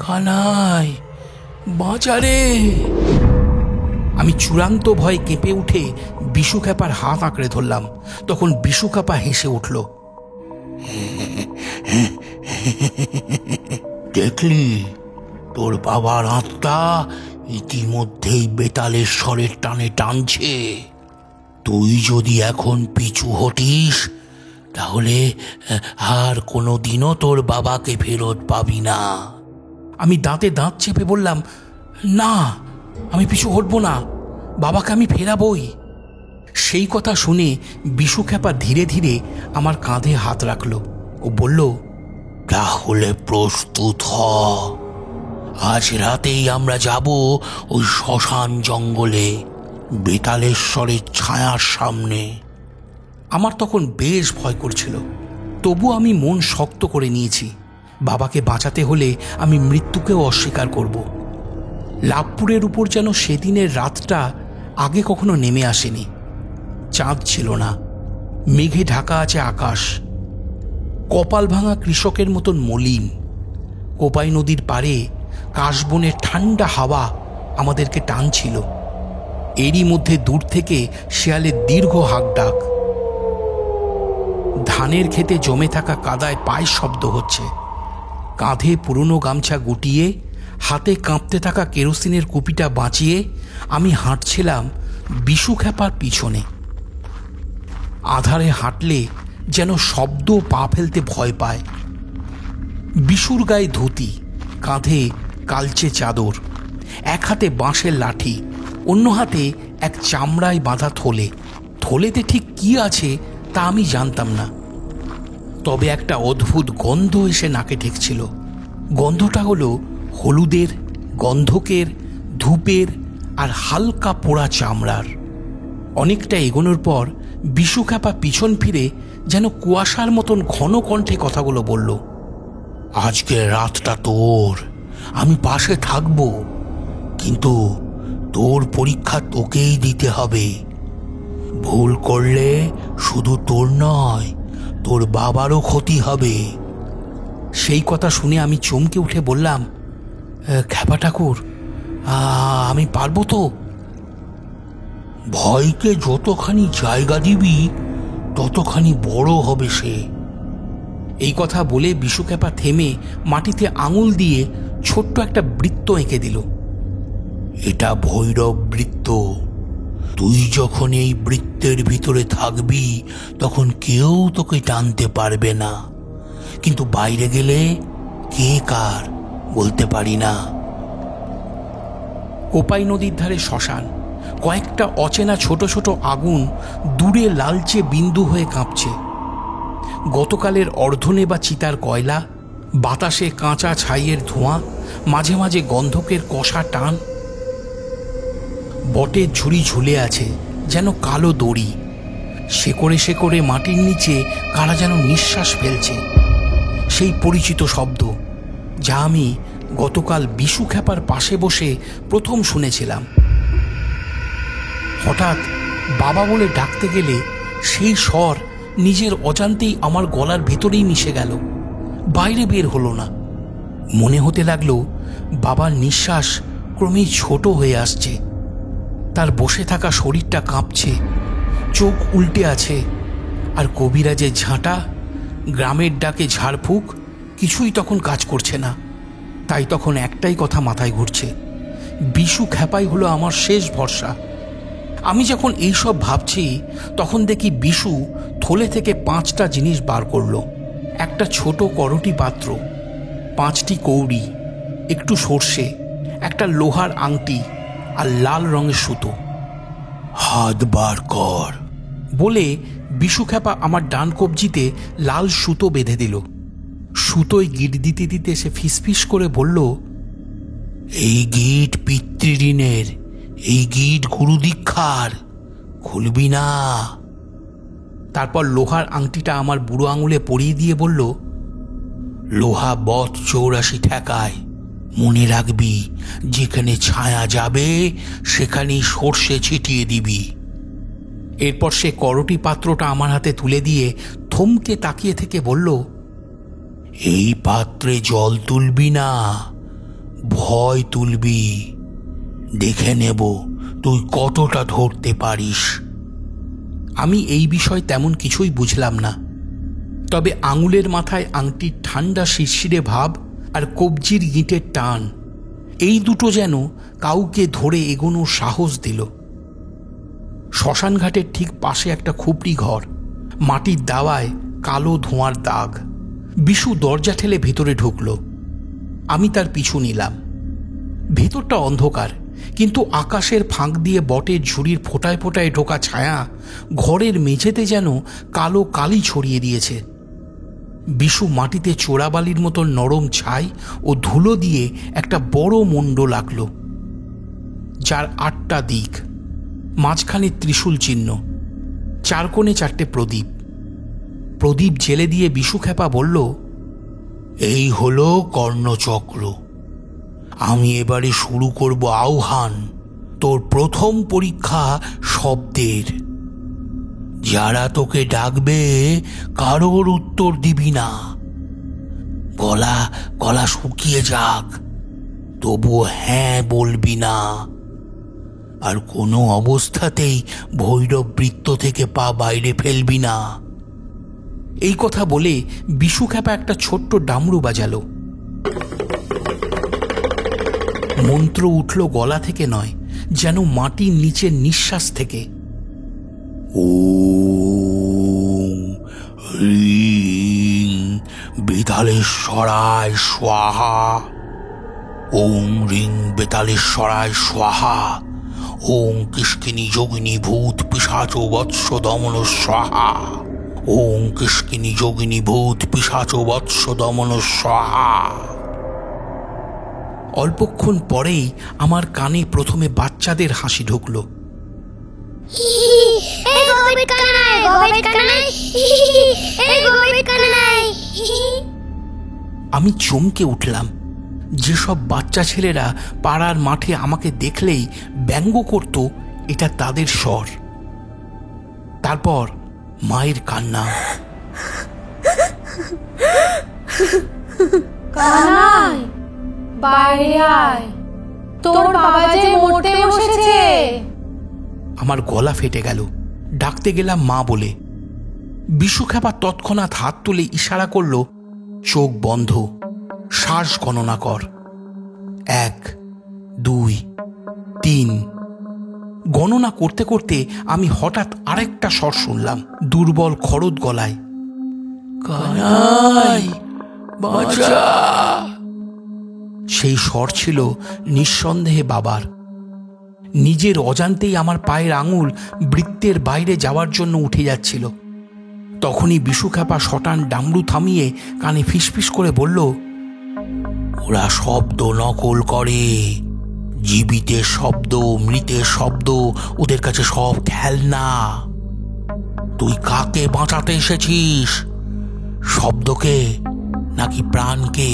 কানাই বাঁচারে। আমি চূড়ান্ত ভয়ে কেঁপে উঠে বিশু খ্যাপার হাত আঁকড়ে ধরলাম। তখন বিশু খ্যাপা হেসে উঠল, দেখলি, তোর বাবার আত্মা ইতিমধ্যেই বেতালেশ্বরের টানে টানছে। তুই যদি এখন পিছু হটিস, তাহলে আর কোনো দিনও তোর বাবাকে ফেরত পাবি না। আমি দাঁতে দাঁত চেপে বললাম, না, আমি পিছু হটব না, বাবাকে আমি ফেরাবই। সেই কথা শুনে বিশু খ্যাপা ধীরে ধীরে আমার কাঁধে হাত রাখল ও বলল, তাহলে প্রস্তুত হ। আজ রাতেই আমরা যাব ওই শ্মশান জঙ্গলে, বেতালেশ্বরের ছায়ার সামনে। আমার তখন বেশ ভয় করছিল, তবু আমি মন শক্ত করে নিয়েছি। বাবাকে বাঁচাতে হলে আমি মৃত্যুকেও অস্বীকার করব। লাভপুরের উপর যেন সেদিনের রাতটা আগে কখনো নেমে আসেনি। চাঁদ ছিল না, মেঘে ঢাকা আছে আকাশ। কপাল ভাঙা কৃষকের মতন মলিন। কোপাই নদীর পাড়ে কাশবনের ঠান্ডা হাওয়া আমাদেরকে টানছিল। এরই মধ্যে দূর থেকে শেয়ালের দীর্ঘ হাঁক ডাক। ধানের ক্ষেতে জমে থাকা কাদায় পায়ের শব্দ হচ্ছে। কাঁধে পুরনো গামছা গুটিয়ে, হাতে কাঁপতে থাকা কেরোসিনের কুপিটা বাঁচিয়ে আমি হাঁটছিলাম বিশু খ্যাপার পিছনে। আধারে হাঁটলে যেন শব্দ পা ফেলতে ভয় পায়। বিশুর গায়ে ধুতি, কাঁধে কালচে চাদর, এক হাতে বাঁশের লাঠি, অন্য হাতে এক চামড়ায় বাঁধা থলে। থলেতে ঠিক কি আছে তা আমি জানতাম না, তবে একটা অদ্ভুত গন্ধ এসে নাকে ঠেকছিল। গন্ধটা হলো হলুদের, গন্ধকের, ধূপের আর হালকা পোড়া চামড়ার। অনেকটা এগোনোর পর বিশু খ্যাপা পিছন ফিরে যেন কুয়াশার মতন ঘন কণ্ঠে কথাগুলো বলল, আজকের রাতটা তোর, আমি পাশে থাকব, কিন্তু তোর পরীক্ষা তোকেই দিতে হবে। ভুল করলে শুধু তোর নয়, তোর বাবারও ক্ষতি হবে। সেই কথা শুনে আমি চমকে উঠে বললাম, খ্যাপা ঠাকুর, আমি পারবো তো? ভয়কে যতখানি জায়গা দিবি ততখানি বড় হবে সে। এই কথা বলে বিশু খ্যাপা থেমে মাটিতে আঙুল দিয়ে ছোট্ট একটা বৃত্ত এঁকে দিল। এটা ভৈরব বৃত্ত। তুই যখন এই বৃত্তের ভিতরে থাকবি তখন কেউ তোকে টানতে পারবে না, কিন্তু বাইরে গেলে কে কার বলতে পারি না। কোপাই নদীর ধারে শ্মশান, কয়েকটা অচেনা ছোট ছোট আগুন দূরে লালচে বিন্দু হয়ে কাঁপছে। গতকালের অর্ধনে বা চিতার কয়লা, বাতাসে কাঁচা ছাইয়ের ধোঁয়া, মাঝে মাঝে গন্ধকের কষা টান। বটের ঝুড়ি ঝুলে আছে যেন কালো দড়ি, শেকড়ে শেকড়ে মাটির নিচে কারা যেন নিঃশ্বাস ফেলছে। সেই পরিচিত শব্দ যা আমি গতকাল বিশু খ্যাপার পাশে বসে প্রথম শুনেছিলাম। হঠাৎ বাবা বলে ডাকতে গেলে সেই স্বর নিজের অজান্তেই আমার গলার ভেতরেই মিশে গেল, বাইরে বের হলো না। মনে হতে লাগলো বাবার নিঃশ্বাস ক্রমেই ছোট হয়ে আসছে, তার বসে থাকা শরীরটা কাঁপছে, চোখ উল্টে আছে, আর কবিরাজের ঝাঁটা, গ্রামের ডাকে ঝাড়ফুঁক কিছুই তখন কাজ করছে না। তাই তখন একটাই কথা মাথায় ঘুরছে, বিশু খ্যাপাই হলো আমার শেষ ভরসা। আমি যখন এইসব ভাবছি তখন দেখি বিশু থলে থেকে 5টা জিনিস বার করলো। একটা ছোট করটি পাত্র, 5টি কৌড়ি, একটু সর্ষে, একটা লোহার আংটি আর লাল রঙের সুতো। হাত বার কর বলে বিশু খ্যাপা আমার ডান কবজিতে লাল সুতো বেঁধে দিল। সুতোয় গিট দিতে দিতে সে ফিসফিস করে বলল, এই গিট পিতৃঋণের, এই গিট গুরু দীক্ষার, খুলবি না। তারপর লোহার আংটিটা আমার বুড়ো আঙুলে পরিয়ে দিয়ে বলল, লোহা বৎ 84 ঠেকায়, মনে রাখবি যেখানে ছায়া যাবে সেখানেই সর্ষে ছিটিয়ে দিবি। এরপর সে করটি পাত্রটা আমার হাতে তুলে দিয়ে থমকে তাকিয়ে থেকে বলল, এই পাত্রে জল তুলবি না, ভয় তুলবি। দেখে নেব তুই কতটা ধরতে পারিস। আমি এই বিষয় তেমন কিছুই বুঝলাম না, তবে আঙুলের মাথায় আংটির ঠান্ডা শিরশিরে ভাব আর কবজির গিঁটের টান, এই দুটো যেন কাউকে ধরে এগোনোর সাহস দিল। শ্মশানঘাটের ঠিক পাশে একটা খুপড়ি ঘর, মাটির দাওয়ায় কালো ধোঁয়ার দাগ। বিশু দরজা ঠেলে ভেতরে ঢুকল, আমি তার পিছু নিলাম। ভেতরটা অন্ধকার, কিন্তু আকাশের ফাঁক দিয়ে বটের ঝুড়ির ফোঁটায় ফোঁটায় ঢোকা ছায়া ঘরের মেঝেতে যেন কালো কালি ছড়িয়ে দিয়েছে। বিশু মাটিতে চোরাবালির মতো নরম ছাই ও ধুলো দিয়ে একটা বড় মণ্ডল আঁকল, যার 8টা দিক, মাঝখানে ত্রিশূল চিহ্ন, 4 কোণে 4টে প্রদীপ। প্রদীপ জেলে দিয়ে বিশু খ্যাপা বলল, এই হলো কর্ণচক্র। আমি এবারে শুরু করব আহ্বান। তোর প্রথম পরীক্ষা শব্দের। যারা তোকে ডাকবে কারোর উত্তর দিবি না, গলা গলা শুকিয়ে যাক, তবুও হ্যাঁ বলবি না। আর কোনো অবস্থাতেই ভৈরব বৃত্ত থেকে পা বাইরে ফেলবি না। এই কথা বলে বিশু খ্যাপা একটা ছোট্ট ডামরু বাজালো। মন্ত্র উঠল গলা থেকে নয়, যেন মাটির নিচের নিঃশ্বাস থেকে। ওম হ্রিং বেতালেশ্বরায় স্বাহা, ওম হ্রিং বেতালেশ্বরায় স্বাহা, ওম কিষ্কিনী যোগিনী ভূত পিশাচ বৎস দমন স্বাহা, ওম কিষ্কিনী যোগিনী ভূত পিশাচ বৎস দমন স্বাহা। অল্পক্ষণ পরেই আমার কানে প্রথমে বাচ্চাদের হাসি ঢুকল। আমি চমকে উঠলাম। যেসব বাচ্চা ছেলেরা পাড়ার মাঠে আমাকে দেখলেই ব্যঙ্গ করত, এটা তাদের স্বর। তারপর মায়ের কান্না। কানাই, বাইরে আয়, তোর বাবা যে মরতে বসেছে। আমার গলা ফেটে গেল। ডাকতে গেলাম মা বলে। বিশু খ্যাপা তৎক্ষণাৎ হাত তুলে ইশারা করল, চোখ বন্ধ, শ্বাস গণনা কর। 1, 2, 3। গণনা করতে করতে আমি হঠাৎ আরেকটা স্বর শুনলাম, দুর্বল খরদ গলায়, কানাই বাঁচা। সেই স্বর ছিল নিঃসন্দেহে বাবার। নিজের অজান্তেই আমার পায়ের আঙুল বৃত্তের বাইরে যাওয়ার জন্য উঠে যাচ্ছিল। তখনই বিশুখ্যাপা শটান ডামরু থামিয়ে কানে ফিসফিস করে বলল, ওরা শব্দ নকল করে, জীবিতের শব্দ, মৃতের শব্দ ওদের কাছে সব খেলনা। তুই কাকে বাঁচাতে এসেছিস, শব্দকে নাকি প্রাণকে?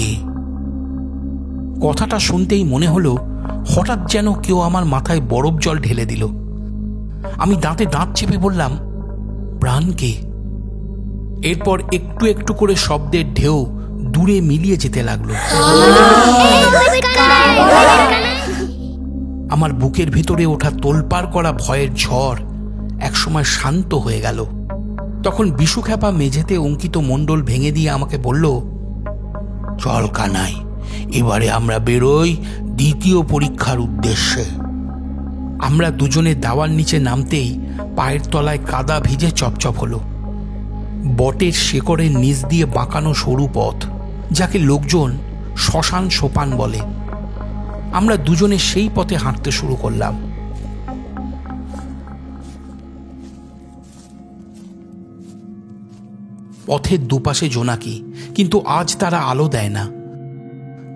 কথাটা শুনতেই মনে হলো হঠাৎ যেন কেউ আমার মাথায় বরফ জল ঢেলে দিল। আমি দাঁতে দাঁত চেপে বললাম, প্রাণকে। এরপর একটু একটু করে শব্দের ঢেউ দূরে মিলিয়ে যেতে লাগলো। আমার বুকের ভিতরে ওঠা তোলপাড় করা ভয়ের ঝড় একসময় শান্ত হয়ে গেল। তখন বিশুখ্যাপা মেঝেতে অঙ্কিত মণ্ডল ভেঙে দিয়ে আমাকে বলল, চল কানাই, এবারে আমরা বেরোই দ্বিতীয় পরীক্ষার উদ্দেশ্যে। আমরা দুজনে দাওয়ার নিচে নামতেই পায়ের তলায় কাদা ভিজে চপচপ হলো। বটের শেকড়ের নিচ দিয়ে বাঁকানো সরু পথ, যাকে লোকজন শ্মশান সোপান বলে। আমরা দুজনে সেই পথে হাঁটতে শুরু করলাম। পথের দুপাশে জোনাকি, কিন্তু আজ তারা আলো দেয় না,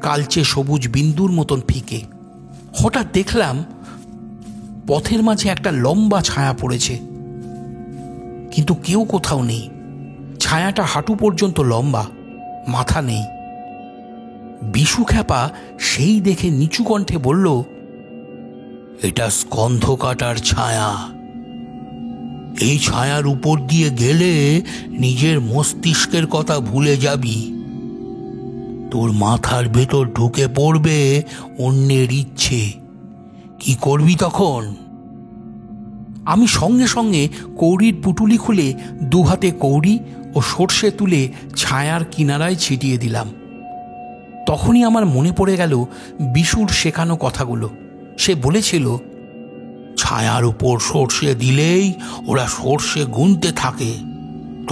কালচে সবুজ বিন্দুর মতন ফিকে। হঠাৎ দেখলাম পথের মাঝে একটা লম্বা ছায়া পড়েছে, কিন্তু কেউ কোথাও নেই। ছায়াটা হাঁটু পর্যন্ত লম্বা, মাথা নেই। বিশুখ্যাপা সেই দেখে নিচু কণ্ঠে বলল, এটা স্কন্ধ কাটার ছায়া। এই ছায়ার উপর দিয়ে গেলে নিজের মস্তিষ্কের কথা ভুলে যাবি। তোর মাথার ভেতর ঢুকে পড়বে অন্যের ইচ্ছে। কি করবি তখন? আমি সঙ্গে সঙ্গে কৌড়ির পুটুলি খুলে দুহাতে কৌড়ি ও সর্ষে তুলে ছায়ার কিনারায় ছিটিয়ে দিলাম। তখনই আমার মনে পড়ে গেল বিশুর শেখানো কথাগুলো। সে বলেছিল, ছায়ার উপর সর্ষে দিলেই ওরা সর্ষে গুনতে থাকে,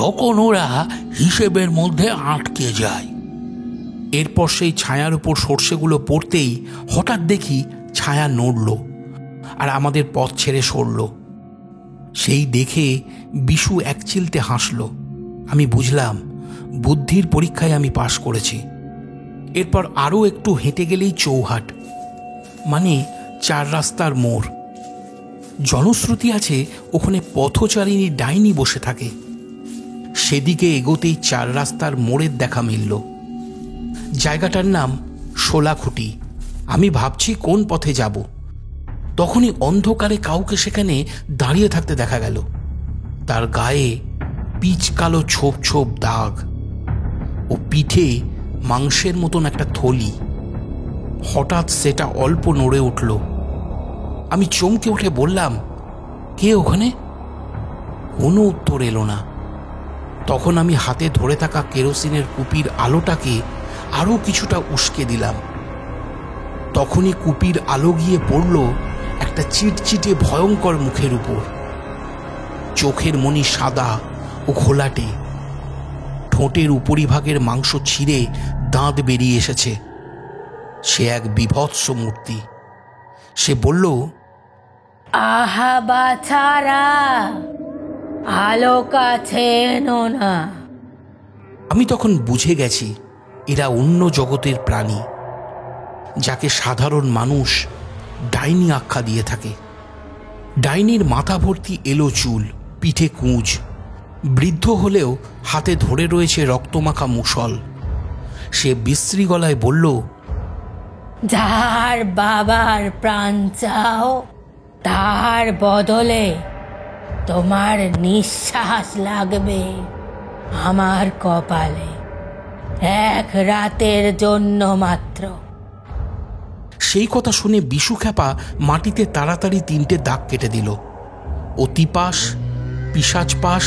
তখন ওরা হিসেবের মধ্যে আটকে যায়। এরপর সেই ছায়ার উপর সর্ষেগুলো পড়তেই হঠাৎ দেখি ছায়া নড়ল আর আমাদের পথ ছেড়ে সরল। সেই দেখে বিশু একচিলতে হাসল। আমি বুঝলাম বুদ্ধির পরীক্ষায় আমি পাশ করেছি। এরপর আরও একটু হেঁটে গেলেই চৌহাট, মানে 4 রাস্তার মোড়। জনশ্রুতি আছে ওখানে পথচারিণী ডাইনি বসে থাকে। সেদিকে এগোতেই 4 রাস্তার মোড়ের দেখা মিলল। জায়গাটার নাম শোলাখুটি। আমি ভাবছি কোন পথে যাব, তখনই অন্ধকারে কাউকে সেখানে দাঁড়িয়ে থাকতে দেখা গেল। তার গায়ে পিচ কালো ছোপ ছোপ দাগ ও পিঠে মাংসের মতন একটা থলি। হঠাৎ সেটা অল্প নড়ে উঠল। আমি চমকে উঠে বললাম, কে ওখানে? কোনো উত্তর এলো না। তখন আমি হাতে ধরে থাকা কেরোসিনের কুপির আলোটাকে আরও কিছুটা উস্কে দিলাম। তখনই কুপির আলো গিয়ে পড়ল একটা চিটচিটে ভয়ঙ্কর মুখের উপর। চোখের মণি সাদা ও ঘোলাটে, ঠোঁটের উপরিভাগের মাংস ছিঁড়ে দাঁত বেরিয়ে এসেছে। সে এক বীভৎস মূর্তি। সে বলল, আহা বাছারা, আলো কাছে এনো না। আমি তখন বুঝে গেছি এরা অন্য জগতের প্রাণী, যাকে সাধারণ মানুষ ডাইনি আখ্যা দিয়ে থাকে। ডাইনির মাথা ভর্তি এলো চুল, পিঠে কুঁজ, বৃদ্ধ হলেও হাতে ধরে রয়েছে রক্তমাখা মুষল। সে বিশ্রী গলায় বলল, যার বাবার প্রাণ চাও তার বদলে তোমার নিঃশ্বাস লাগবে আমার কপালে, 1 রাতের জন্য মাত্র। সেই কথা শুনে বিশুখ্যাপা মাটিতে তাড়াতাড়ি 3টে দাগ কেটে দিল, অতিপাশ, পিশাচ পাশ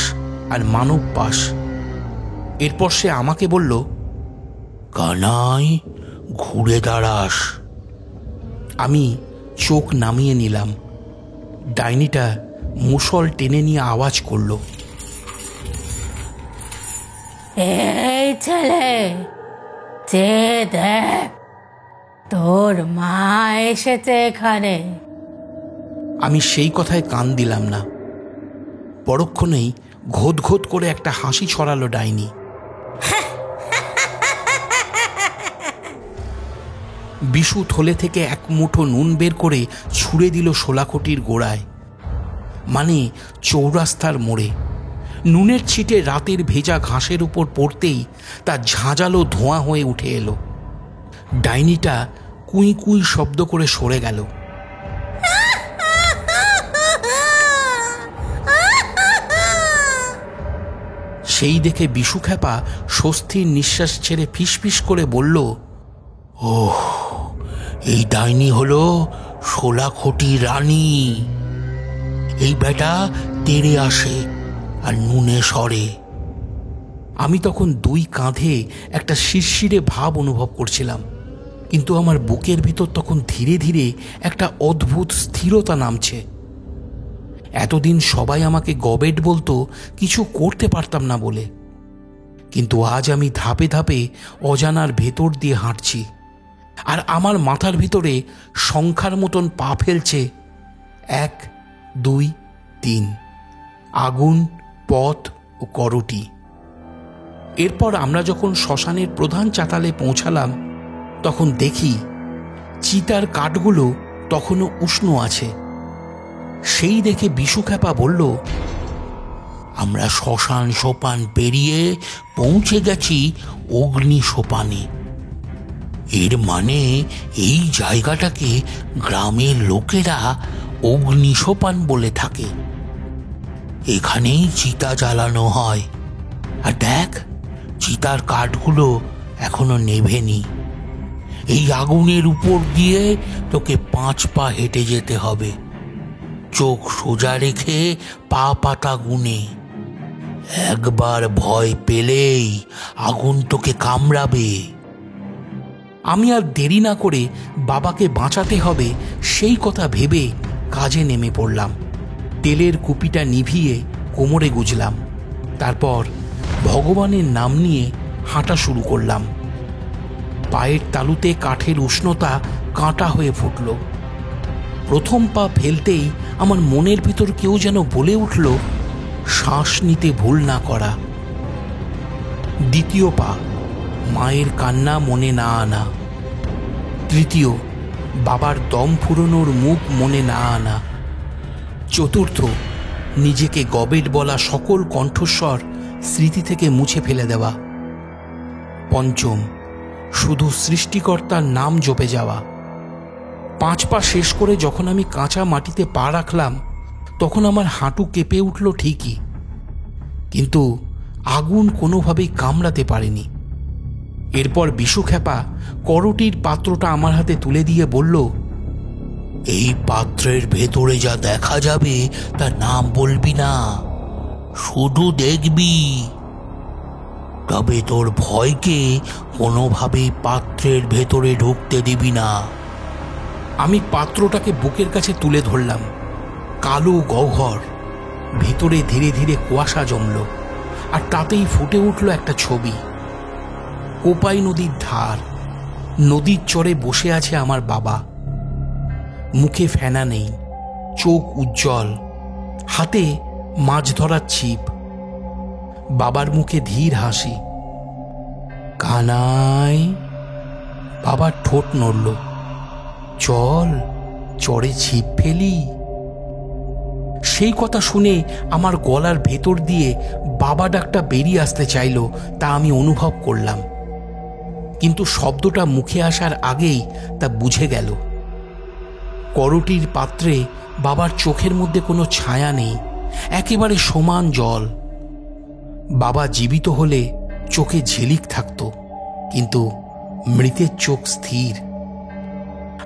আর মানব পাশ। এরপর সে আমাকে বলল, কানাই, ঘুরে দাঁড়াস। আমি চোখ নামিয়ে নিলাম। ডাইনিটা মুষল টেনে নিয়ে আওয়াজ করল, এই ছেলে, চেয়ে দেখ, তোর মা এসেছে এখানে। আমি সেই কথায় কান দিলাম না। পরক্ষণেই ঘোত ঘোত করে একটা হাসি ছড়ালো ডাইনি। বিশু থলে থেকে এক মুঠো নুন বের করে ছুঁড়ে দিল শোলাখটির গোড়ায়, মানে চৌরাস্তার মোড়ে। নুনের ছিটে রাতের ভেজা ঘাসের উপর পড়তেই তা ঝাঁঝালো ধোঁয়া হয়ে উঠে এলো। ডাইনিটা কুই কুই শব্দ করে সরে গেল। সেই দেখে বিশু খ্যাপা স্বস্তির নিঃশ্বাস ছেড়ে ফিসফিস করে বলল, ওহ, এই ডাইনি হলো শোলাখটি রানী। এই বেটা তেড়ে আসে আর নুনে সরে। আমি তখন দুই কাঁধে একটা শিরশিরে ভাব অনুভব করছিলাম, কিন্তু আমার বুকের ভিতর তখন ধীরে ধীরে একটা অদ্ভুত স্থিরতা নামছে। এতদিন সবাই আমাকে গবেট বলতো কিছু করতে পারতাম না বলে, কিন্তু আজ আমি ধাপে ধাপে অজানার ভেতর দিয়ে হাঁটছি, আর আমার মাথার ভিতরে সংখ্যার মতন পা ফেলছে 1, 2, 3, আগুন, পথ ও করটি। এরপর আমরা যখন শ্মশানের প্রধান চাতালে পৌঁছালাম, তখন দেখি চিতার কাঠগুলো তখনও উষ্ণ আছে। সেই দেখে বিশু খ্যাপা বলল, আমরা শ্মশান সোপান পেরিয়ে পৌঁছে গেছি অগ্নি সোপানে। এর মানে এই জায়গাটাকে গ্রামের লোকেরা অগ্নি সোপান বলে থাকে। এখানেই চিতা জ্বালানো হয়। আর দেখ, চিতার কাঠগুলো এখনো নেভেনি। এই আগুনের উপর দিয়ে তোকে 5 পা হেঁটে যেতে হবে, চোখ সোজা রেখে পা পাতা গুনে। একবার ভয় পেলেই আগুন তোকে কামড়াবে। আমি আর দেরি না করে বাবাকে বাঁচাতে হবে সেই কথা ভেবে কাজে নেমে পড়লাম। তেলের কুপিটা নিভিয়ে কোমরে গুজলাম, তারপর ভগবানের নাম নিয়ে হাঁটা শুরু করলাম। পায়ের তালুতে কাঠের উষ্ণতা কাঁটা হয়ে ফুটল। প্রথম পা ফেলতেই আমার মনের ভিতর কেউ যেন বলে উঠল, শ্বাস নিতে ভুল না করা। দ্বিতীয় পা, মায়ের কান্না মনে না আনা। তৃতীয়, বাবার দম ফুরোনোর মুখ মনে না আনা। চতুর্থ, নিজেকে গবেট বলা সকল কণ্ঠস্বর স্মৃতি থেকে মুছে ফেলে দেওয়া। পঞ্চম, শুধু সৃষ্টিকর্তার নাম জপে যাওয়া। 5 পা শেষ করে যখন আমি কাঁচা মাটিতে পা রাখলাম, তখন আমার হাঁটু কেঁপে উঠল ঠিকই, কিন্তু আগুন কোনোভাবেই কামড়াতে পারেনি। এরপর বিশু খ্যাপা করটির পাত্রটা আমার হাতে তুলে দিয়ে বলল, এই পাত্রের ভেতরে যা দেখা যাবে তার নাম বলবি না, শুধু দেখবি। তবে তোর ভয়কে কোনোভাবেই পাত্রের ভেতরে ঢুকতে দিবি না। আমি পাত্রটাকে বুকের কাছে তুলে ধরলাম। কালো গহ্বর, ভেতরে ধীরে ধীরে কুয়াশা জমল, আর তাতেই ফুটে উঠল একটা ছবি। কোপাই নদীর ধার, নদীর চরে বসে আছে আমার বাবা। মুখে ফেনা নেই, চোখ উজ্জ্বল, হাতে মাছ ধরার ছিপ। বাবার মুখে ধীর হাসি। কানাই, বাবার ঠোঁট নড়ল। চল, চরে ছিপ ফেলি। সেই কথা শুনে আমার গলার ভেতর দিয়ে বাবা ডাকটা বেরিয়ে আসতে চাইল, তা আমি অনুভব করলাম, কিন্তু শব্দটা মুখে আসার আগেই তা বুঝে গেল। করটির পাত্রে বাবার চোখের মধ্যে কোনো ছায়া নেই, একেবারে সমান জল। বাবা জীবিত হলে চোখে ঝিলিক থাকত, কিন্তু মৃতের চোখ স্থির।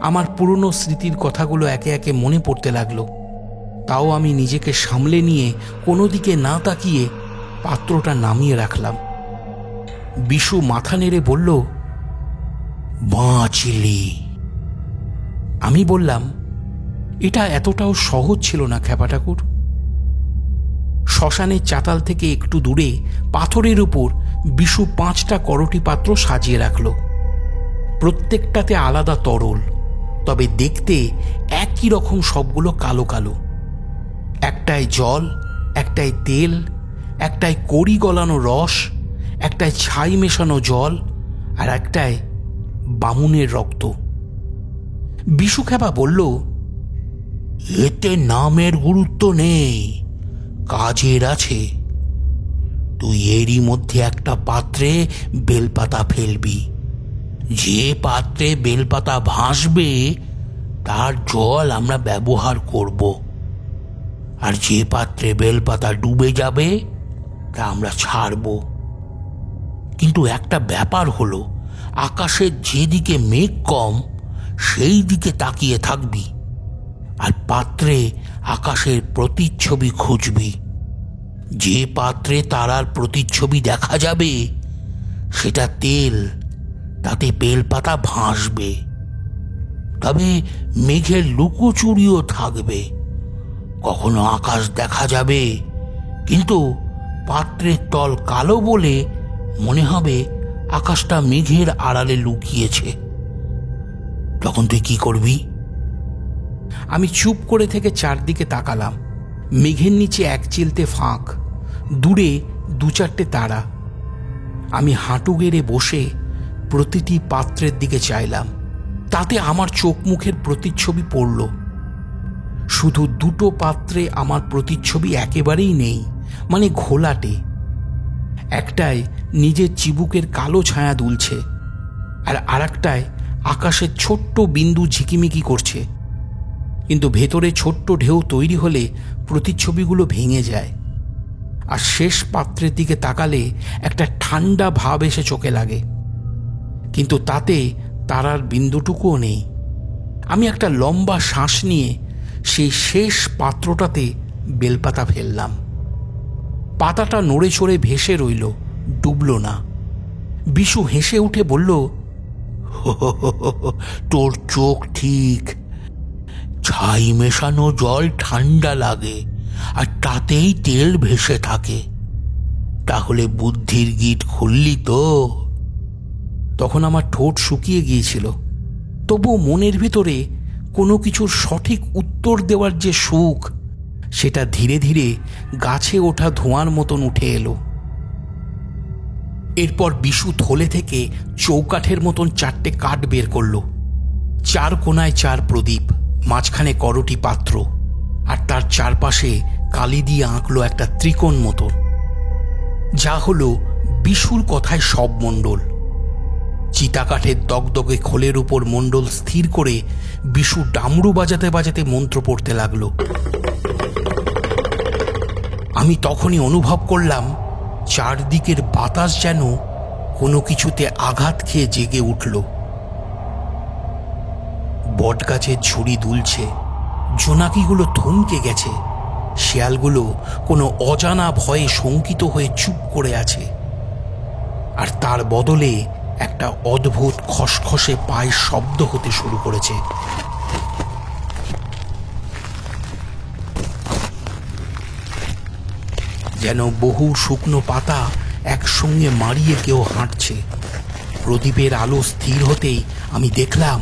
আমার পুরনো স্মৃতির কথাগুলো একে একে মনে পড়তে লাগলো। তাও আমি নিজেকে সামলে নিয়ে কোনো দিকে না তাকিয়ে পাত্রটা নামিয়ে রাখলাম। বিশু মাথা নেড়ে বলল, বাঁচলি। আমি বললাম, এটা এতটাও সহজ ছিল না খ্যাপা ঠাকুর। শ্মশানের চাতাল থেকে একটু দূরে পাথরের উপর বিশু 5টা করটি পাত্র সাজিয়ে রাখল। প্রত্যেকটাতে আলাদা তরল, তবে দেখতে একই রকম সবগুলো কালো কালো। একটায় জল, একটায় তেল, একটায় কড়ি গলানো রস, একটায় ছাই মেশানো জল, আর একটায় বামুনের রক্ত। বিশু খ্যাপা বলল, এতে নামের গুরুত্ব নেই, কাজের আছে। তুই এরই মধ্যে একটা পাত্রে বেলপাতা ফেলবি। যে পাত্রে বেলপাতা ভাসবে তার জল আমরা ব্যবহার করব, আর যে পাত্রে বেলপাতা ডুবে যাবে তা আমরা ছাড়ব। কিন্তু একটা ব্যাপার হলো, আকাশের যেদিকে মেঘ কম সেই দিকে তাকিয়ে থাকবি, আর পাত্রে আকাশের প্রতিচ্ছবি খুঁজবি। যে পাত্রে তারার প্রতিচ্ছবি দেখা যাবে সেটা তেল, তাতে বেলপাতা ভাসবে। তবে মেঘের লুকোচুরিও থাকবে। কখনো আকাশ দেখা যাবে, কিন্তু পাত্রের তল কালো বলে মনে হবে আকাশটা মেঘের আড়ালে লুকিয়েছে। তখন তুই কি করবি? আমি চুপ করে থেকে চারদিকে তাকালাম। মেঘের নিচে এক চিলতে ফাঁক, দূরে 2-4টে তারা। আমি হাঁটু গেড়ে বসে প্রতিটি পাত্রের দিকে চাইলাম। তাতে আমার চোখ মুখের প্রতিচ্ছবি পড়ল। শুধু 2টো পাত্রে আমার প্রতিচ্ছবি একেবারেই নেই, মানে ঘোলাটে। একটায় নিজের চিবুকের কালো ছায়া দুলছে, আর আরেকটায় আকাশের ছোট্ট বিন্দু ঝিকিমিকি করছে। কিন্তু ভেতরে ছোট্ট ঢেউ তৈরি হলে প্রতিচ্ছবিগুলো ভেঙে যায়। আর শেষ পাত্রের দিকে তাকালে একটা ঠান্ডা ভাব এসে চোখে লাগে, কিন্তু তাতে তারার বিন্দুটুকুও নেই। আমি একটা লম্বা শ্বাস নিয়ে সেই শেষ পাত্রটাতে বেলপাতা ফেললাম। পাতাটা নড়ে চড়ে ভেসে রইল, ডুবল না। বিশু হেসে উঠে বলল, তোর চোখ ঠিক। ছাই মেশানো জল ঠান্ডা লাগে, আর তাতেই তেল ভেসে থাকে। তাহলে বুদ্ধির গিট খুললি তো? তখন আমার ঠোঁট শুকিয়ে গিয়েছিল, তবুও মনের ভিতরে কোনো কিছুর সঠিক উত্তর দেওয়ার যে সুখ, সেটা ধীরে ধীরে গাছে ওঠা ধোঁয়ার মতন উঠে এলো। এরপর বিশু থলে থেকে চৌকাঠের মতন 4টে কাঠ বের করল। 4 কোনায় 4 প্রদীপ, মাঝখানে করটি পাত্র, আর তার চারপাশে কালি দিয়ে আঁকলো একটা ত্রিকোণ মতন, যা হলো বিশুর কথায় সব মণ্ডল। চিতাকাঠের দগদগে খোলের উপর মণ্ডল স্থির করে বিশু ডামরু বাজাতে বাজাতে মন্ত্র পড়তে লাগল। আমি তখনই অনুভব করলাম চারদিকের বাতাস যেন কোনো কিছুতে আঘাত খেয়ে জেগে উঠল। বটগাছের ঝুড়ি দুলছে, জোনাকিগুলো থমকে গেছে, শেয়ালগুলো কোনো অজানা ভয়ে শঙ্কিত হয়ে চুপ করে আছে, আর তার বদলে একটা অদ্ভুত খসখসে পায়ের শব্দ হতে শুরু করেছে। যেন বহু শুকনো পাতা একসঙ্গে মারিয়ে কেউ হাঁটছে। প্রদীপের আলো স্থির হতেই আমি দেখলাম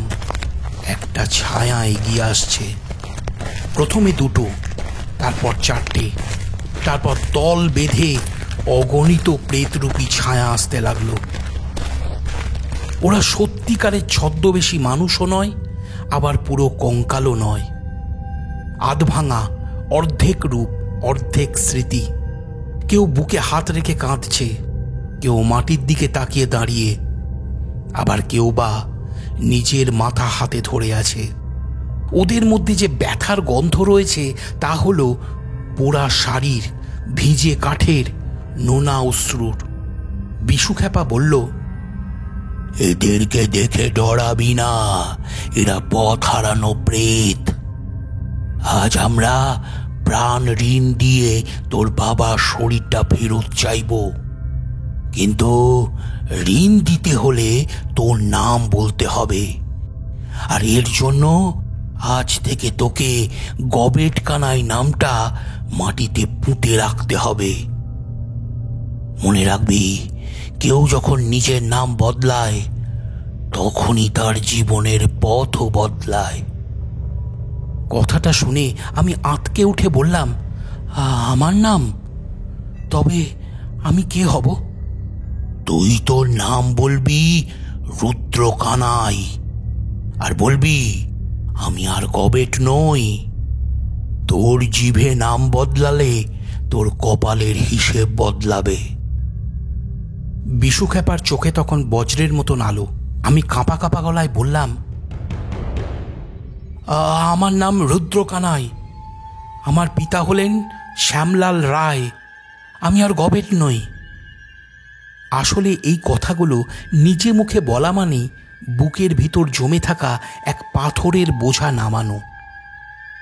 একটা ছায়া এগিয়ে আসছে। প্রথমে 2টো, তারপর 4টে, তারপর দল বেঁধে অগণিত প্রেতরূপী ছায়া আসতে লাগলো। ওরা সত্যিকারের ছদ্মবেশী মানুষও নয়, আবার পুরো কঙ্কালও নয়। আধভাঙা, অর্ধেক রূপ, অর্ধেক স্মৃতি। কেউ বুকে হাত রেখে কাঁদছে, কেউ মাটির দিকে তাকিয়ে দাঁড়িয়ে, আবার কেউ বা নিজের মাথা হাতে ধরে আছে। ওদের মধ্যে যে ব্যথার গন্ধ রয়েছে তা হলো পোড়া শাড়ির, ভিজে কাঠের, নোনা অশ্রুর। বিশু খ্যাপা বলল, এদেরকে দেখে ডরাবি না, এরা পথ হারানো প্রেত। আজ আমরা প্রাণ ঋণ দিয়ে তোর বাবার শরীরটা ফেরত চাইব, কিন্তু ঋণ দিতে হলে তোর নাম বলতে হবে, আর এর জন্য আজ থেকে তোকে গবেট কানাই নামটা মাটিতে পুঁতে রাখতে হবে। মনে রাখবি, কেউ যখন নিজের নাম বদলায় তখনই তার জীবনের পথও বদলায়। কথাটা শুনে আমি আঁতকে উঠে বললাম, আমার নাম? তবে আমি কে হব? তুই তোর নাম বলবি রুদ্র কানাই, আর বলবি আমি আর গবেট নই। তোর জিভে নাম বদলালে তোর কপালের হিসেব বদলাবে। বিশু খেপার চোখে তখন বজ্রের মতন আলো। আমি কাঁপা কাঁপা গলায় বললাম, আমার নাম রুদ্র কানাই। আমার পিতা হলেন শ্যামলাল রায়। আমি আর গবেট নই। আসলে এই কথাগুলো নিজে মুখে বলা মানে বুকের ভিতর জমে থাকা এক পাথরের বোঝা নামানো।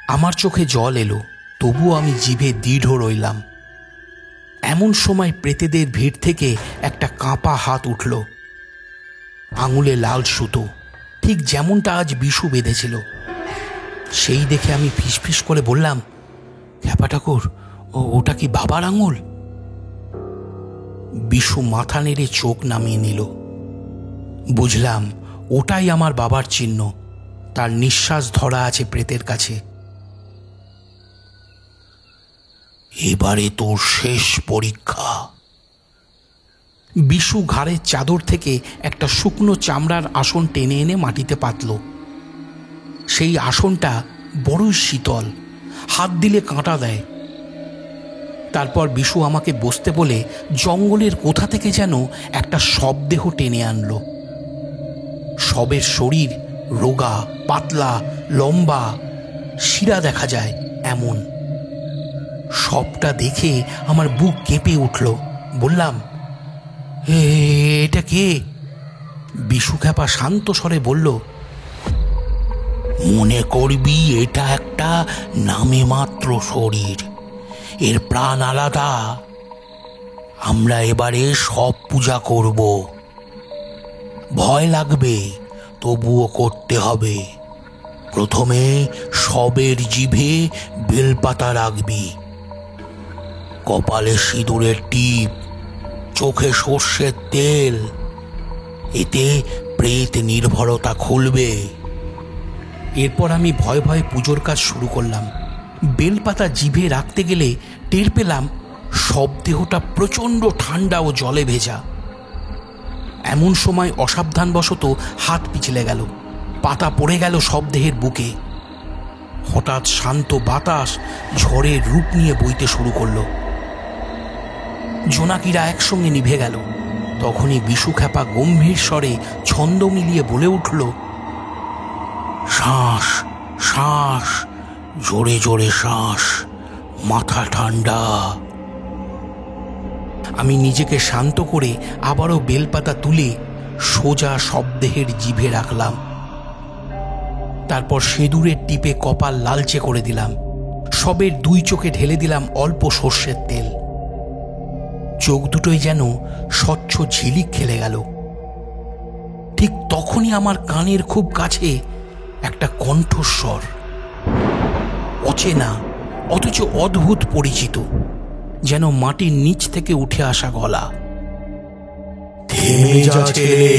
আমার চোখে জল এলো, তবুও আমি জিভে দৃঢ় রইলাম। এমন সময় প্রেতেদের ভিড় থেকে একটা কাঁপা হাত উঠল। আঙুলে লাল সুতো, ঠিক যেমনটা আজ বিশু বেঁধেছিল। সেই দেখে আমি ফিসফিস করে বললাম, খ্যাপা ঠাকুর, ওটা কি বাবার আঙুল? বিশু মাথা নেড়ে চোখ নামিয়ে নিল। বুঝলাম ওটাই আমার বাবার চিহ্ন। তার নিঃশ্বাস ধরা আছে প্রেতের কাছে। এবারে তোর শেষ পরীক্ষা। বিশু ঘাড়ের চাদর থেকে একটা শুকনো চামড়ার আসন টেনে এনে মাটিতে পাতল। সেই আসনটা বড়ই শীতল, হাত দিলে কাঁটা দেয়। তারপর বিশু আমাকে বসতে বলে জঙ্গলের কোথা থেকে যেন একটা শবদেহ টেনে আনলো। শবের শরীর রোগা, পাতলা, লম্বা, শিরা দেখা যায় এমন। শবটা দেখে আমার বুক কেঁপে উঠল। বললাম, এটা কে? বিশু খেপা শান্ত স্বরে বলল, মনে করবি এটা একটা নামে মাত্র শরীর, এর প্রাণ আলাদা। আমরা এবারে সব পূজা করব। ভয় লাগবে, তবুও করতে হবে। প্রথমে শবের জিভে বেলপাতা রাখবি, কপালে সিঁদুরের টিপ, চোখে সর্ষের তেল। এতে প্রেত নির্ভরতা খুলবে। এরপর আমি ভয়ে ভয়ে পুজোর কাজ শুরু করলাম। বেলপাতা জিভে রাখতে গেলে টের পেলাম শবদেহটা প্রচণ্ড ঠান্ডা ও জলে ভেজা। এমন সময় অসাবধানবশত হাত পিছলে গেল, পাতা পড়ে গেল শবদেহের বুকে। হঠাৎ শান্ত বাতাস ঝড়ের রূপ নিয়ে বইতে শুরু করল। জোনাকিরা একসঙ্গে নিভে গেল। তখনই বিশু খেপা গম্ভীর স্বরে ছন্দ মিলিয়ে বলে উঠল, শ্বাস শ্বাস, জোরে জোরে শ্বাস, মাথা ঠান্ডা। আমি নিজেকে শান্ত করে আবারও বেলপাতা তুলে সোজা শবদেহের জিভে রাখলাম। তারপর সিঁদুরের টিপে কপাল লালচে করে দিলাম। সবের দুই চোখে ঢেলে দিলাম অল্প সর্ষের তেল। চোখ দুটোই যেন স্বচ্ছ ঝিলিক খেলে গেল। ঠিক তখনই আমার কানের খুব কাছে একটা কণ্ঠস্বর, অচেনা অথচ অদ্ভুত পরিচিত, যেন মাটির নিচ থেকে উঠে আসা গলা। থেমে যা ছেলে।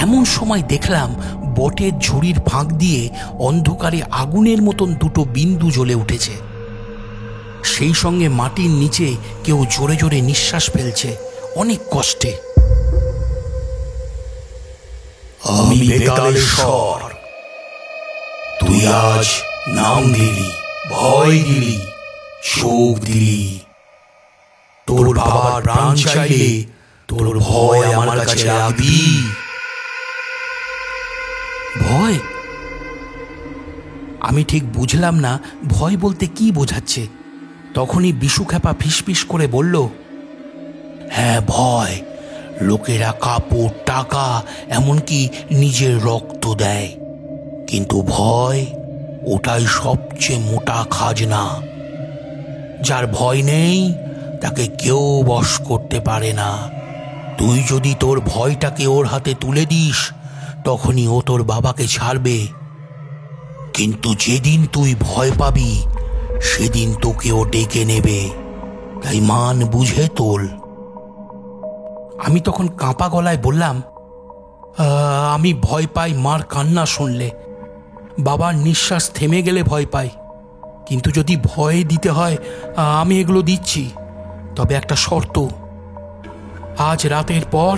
এমন সময় দেখলাম বটের ঝুড়ির ফাঁক দিয়ে অন্ধকারে আগুনের মতন দুটো বিন্দু জ্বলে উঠেছে। সেই সঙ্গে মাটির নিচে কেউ জোরে জোরে নিঃশ্বাস ফেলছে, অনেক কষ্টে। আমি বেতালেশ্বর। তুই আজ নাম দিলি, ভয় দিলি, চোখ দিলি। তোর বাবার প্রাণ চাইলে তোর ভয় আমার কাছে রাখবি। ভয়? আমি ঠিক বুঝলাম না ভয় বলতে কি বোঝাচ্ছে। তখনই বিশু খেপা ফিসফিস করে বলল, হ্যাঁ ভয়। লোকেরা কাপড়, টাকা, এমনকি নিজের রক্ত দেয়, কিন্তু ভয় ওটাই সবচেয়ে মোটা খাজনা। যার ভয় নেই তাকে কেউ বশ করতে পারে না। তুই যদি তোর ভয়টাকে ওর হাতে তুলে দিস, তখনই ও তোর বাবাকে ছাড়বে, কিন্তু যেদিন তুই ভয় পাবি সেদিন তোকেও ডেকে নেবে, তাই মান বুঝে তোল। আমি তখন কাঁপা গলায় বললাম, আমি ভয় পাই মার কান্না শুনলে, বাবার নিঃশ্বাস থেমে গেলে ভয় পাই, কিন্তু যদি ভয় দিতে হয় আমি এগুলো দিচ্ছি, তবে একটা শর্ত, আজ রাতের পর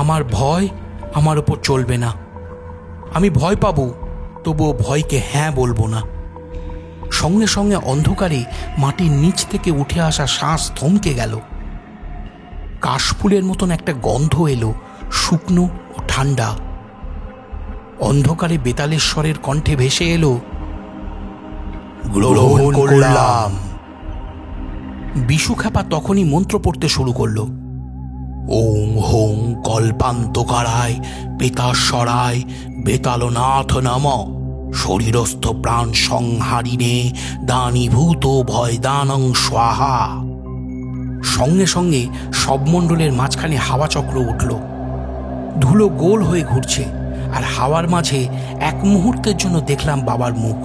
আমার ভয় আমার ওপর চলবে না। আমি ভয় পাবো, তবুও ভয়কে হ্যাঁ বলবো না। সঙ্গে সঙ্গে অন্ধকারে মাটির নিচ থেকে উঠে আসা শ্বাস থমকে গেল। কাশফুলের মতন একটা গন্ধ এলো, শুকনো ও ঠান্ডা। অন্ধকারে বেতালের স্বরের কণ্ঠে ভেসে এলো, গ্রহণ করলাম। বিশুখ্যাপা তখনই মন্ত্র পড়তে শুরু করলো, ওং হোং কল্পান্তকারায় পেতাশ্বরায় বেতালনাথ নাম শরীরস্থ প্রাণ সংহারিণে দানীভূত ভয়দানং স্বাহা। সঙ্গে সঙ্গে সবমণ্ডলের মাঝখানে হাওয়া চক্র উঠল। ধুলো গোল হয়ে ঘুরছে, আর হাওয়ার মাঝে এক মুহূর্তের জন্য দেখলাম বাবার মুখ।